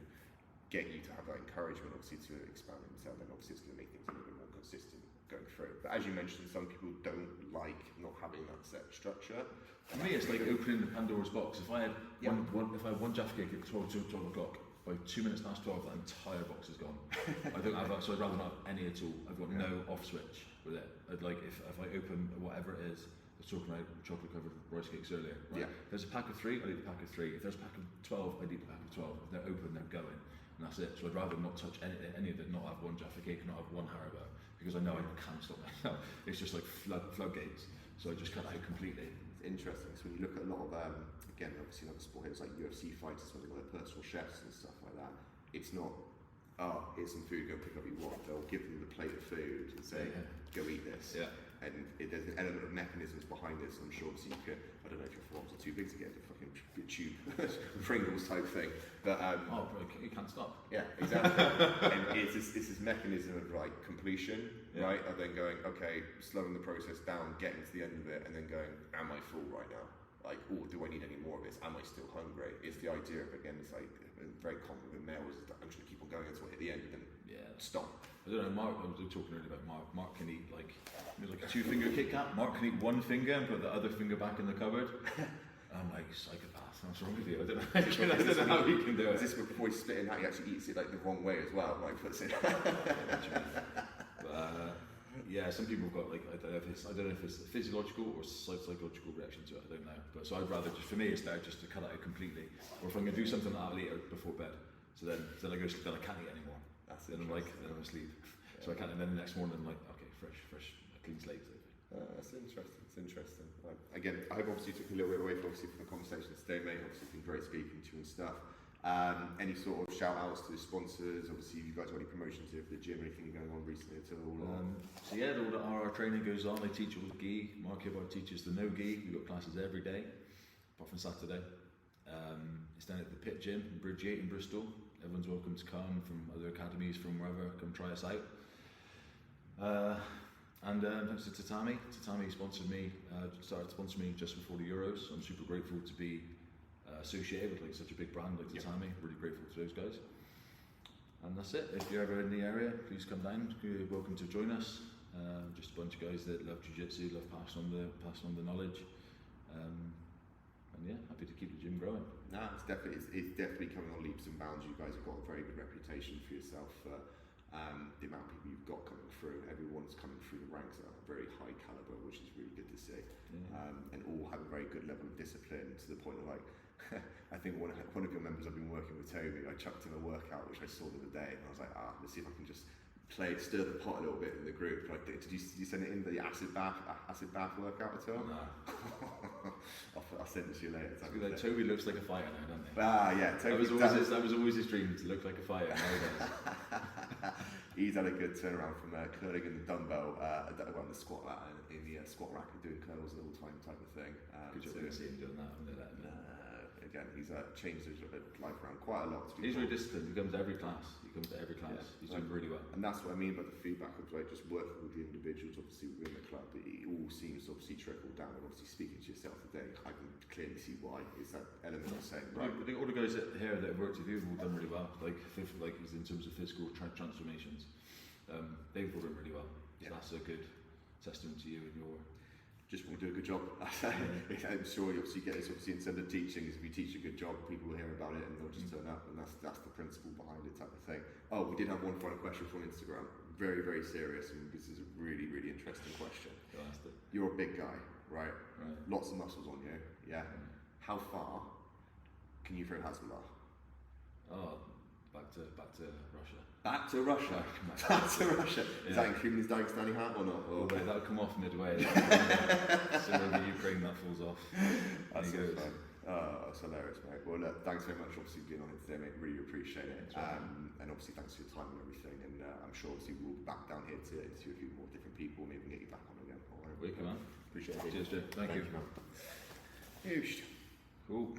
get you to have that encouragement, obviously, to expand themselves, then obviously it's going to make things a little bit more consistent going through. But as you mentioned, some people don't like not having that set structure. For me, it's like opening the Pandora's box. If I had one Jaffa cake at 12 o'clock, By 2 minutes past 12, that entire box is gone. I don't have, so I'd rather not have any at all. I've got no off switch with it. I'd like, if I open whatever it is, I was talking about chocolate covered rice cakes earlier, right? Yeah. If there's a pack of 3, I'd eat the pack of 3. If there's a pack of 12, I'd eat the pack of 12. If they're open, they're going. And that's it. So I'd rather not touch any of it, not have one Jaffa cake, not have one Haribo, because I know I can't stop myself. It's just like floodgates. So I just cut out completely. It's interesting. So when you look at a lot of, again, obviously another sport here, it's like UFC fighters, where they've got their personal chefs and stuff like that. It's not, oh, here's some food, go pick up what you want. They'll give them the plate of food and say, go eat this. Yeah. And there's an element of mechanisms behind this. I'm sure obviously you could, I don't know if your forearms are too big to get the fucking tube Pringles type thing, but bro, you can't stop. yeah, exactly. And it's this mechanism of like completion, right? Of then going, okay, slowing the process down, getting to the end of it, and then going, am I full right now? Like, oh, do I need any more of this? Am I still hungry? It's the idea of, again, it's like very common with males, is that I'm just gonna keep on going until I hit the end and then stop. I don't know, Mark, I was talking earlier about Mark. Mark can eat like a 2-finger Kit Kat. Mark can eat 1 finger and put the other finger back in the cupboard. I'm like, psychopath, what's wrong with you? I don't know, I don't know how he can do it. Is this before he's spitting out, he actually eats it like the wrong way as well, like puts it. But, yeah, some people have got like, I don't know if it's a physiological or psychological reaction to it, I don't know. But so I'd rather, just for me, it's better just to cut it out completely. Or if I'm going to do something that I'll eat before bed, so then I go sleep, then I can't eat anymore. Then I'm asleep. Yeah. So I can't, and then the next morning I'm like, okay, fresh, clean slate. That's interesting. It's interesting. Again, I hope obviously you took a little bit away from the conversation today, mate. Obviously, it's been great speaking to you and stuff. Any sort of shout outs to the sponsors? Obviously, you guys got any promotions here for the gym? Anything going on recently at all? So yeah, all the RR training goes on. I teach all the gi. Mark Hibbard teaches the no gi. We've got classes every day, apart from Saturday. It's down at the Pit Gym in Bristol. Everyone's welcome to come from other academies, from wherever, come try us out. And thanks to Tatami. Tatami sponsored me, started to sponsor me just before the Euros. I'm super grateful to be associated with like such a big brand like Tatami. Really grateful to those guys. And that's it. If you're ever in the area, please come down. You're welcome to join us. Just a bunch of guys that love jiu-jitsu, love passing on the knowledge. And yeah, happy to keep the gym growing. Nah, it's definitely coming on leaps and bounds. You guys have got a very good reputation for yourself. The amount of people you've got coming through, everyone's coming through the ranks at a very high caliber, which is really good to see. And all have a very good level of discipline, to the point of like, I think one of your members I've been working with, Toby, I chucked him a workout which I saw the other day, and I was like, let's see if I can just stir the pot a little bit in the group. Like, did you send it in the acid bath workout at all? No. I'll send it to you later. Like, Toby looks like a fighter now, doesn't he? Yeah, Toby. That was always his dream, to look like a fighter. He's had a good turnaround from curling in the dumbbell, the squat mat and in the squat rack and doing curls all the time type of thing. Good job to see him doing that. Again, he's changed his life around quite a lot. He's very disciplined. He comes to every class. Yeah. He's doing really well. And that's what I mean by the feedback of like just working with the individuals, obviously within the club. It all seems to obviously trickle down. And obviously speaking to yourself today, I can clearly see why. It's that element of saying, right. I think all the guys here that have worked with you have all done really well. Like in terms of physical transformations, they've all done really well. So that's a good testament to you and your. Just want to do a good job. I'm sure you obviously get this. Obviously, in terms of teaching, is if you teach a good job, people will hear about it and they'll just turn up, and that's the principle behind it, type of thing. Oh, we did have one final question from Instagram. Very, very serious, and this is a really, really interesting question. You're a big guy, right? Lots of muscles on you. Yeah. How far can you throw Hezbollah? Oh, back to Russia. Back to Russia. Back to Russia. Is that including his Dagestani hat or not? Or that'll come off midway. So maybe Ukraine that falls off. That's so fun. That's hilarious, mate. Well, look, thanks very much, obviously, for being on it today, mate. Really appreciate it. And obviously, thanks for your time and everything. And I'm sure, obviously, we'll be back down here to interview a few more different people. Maybe get you back on again. All right. Welcome, man. Appreciate it. Cheers, Joe. Thank you. Man. Cool.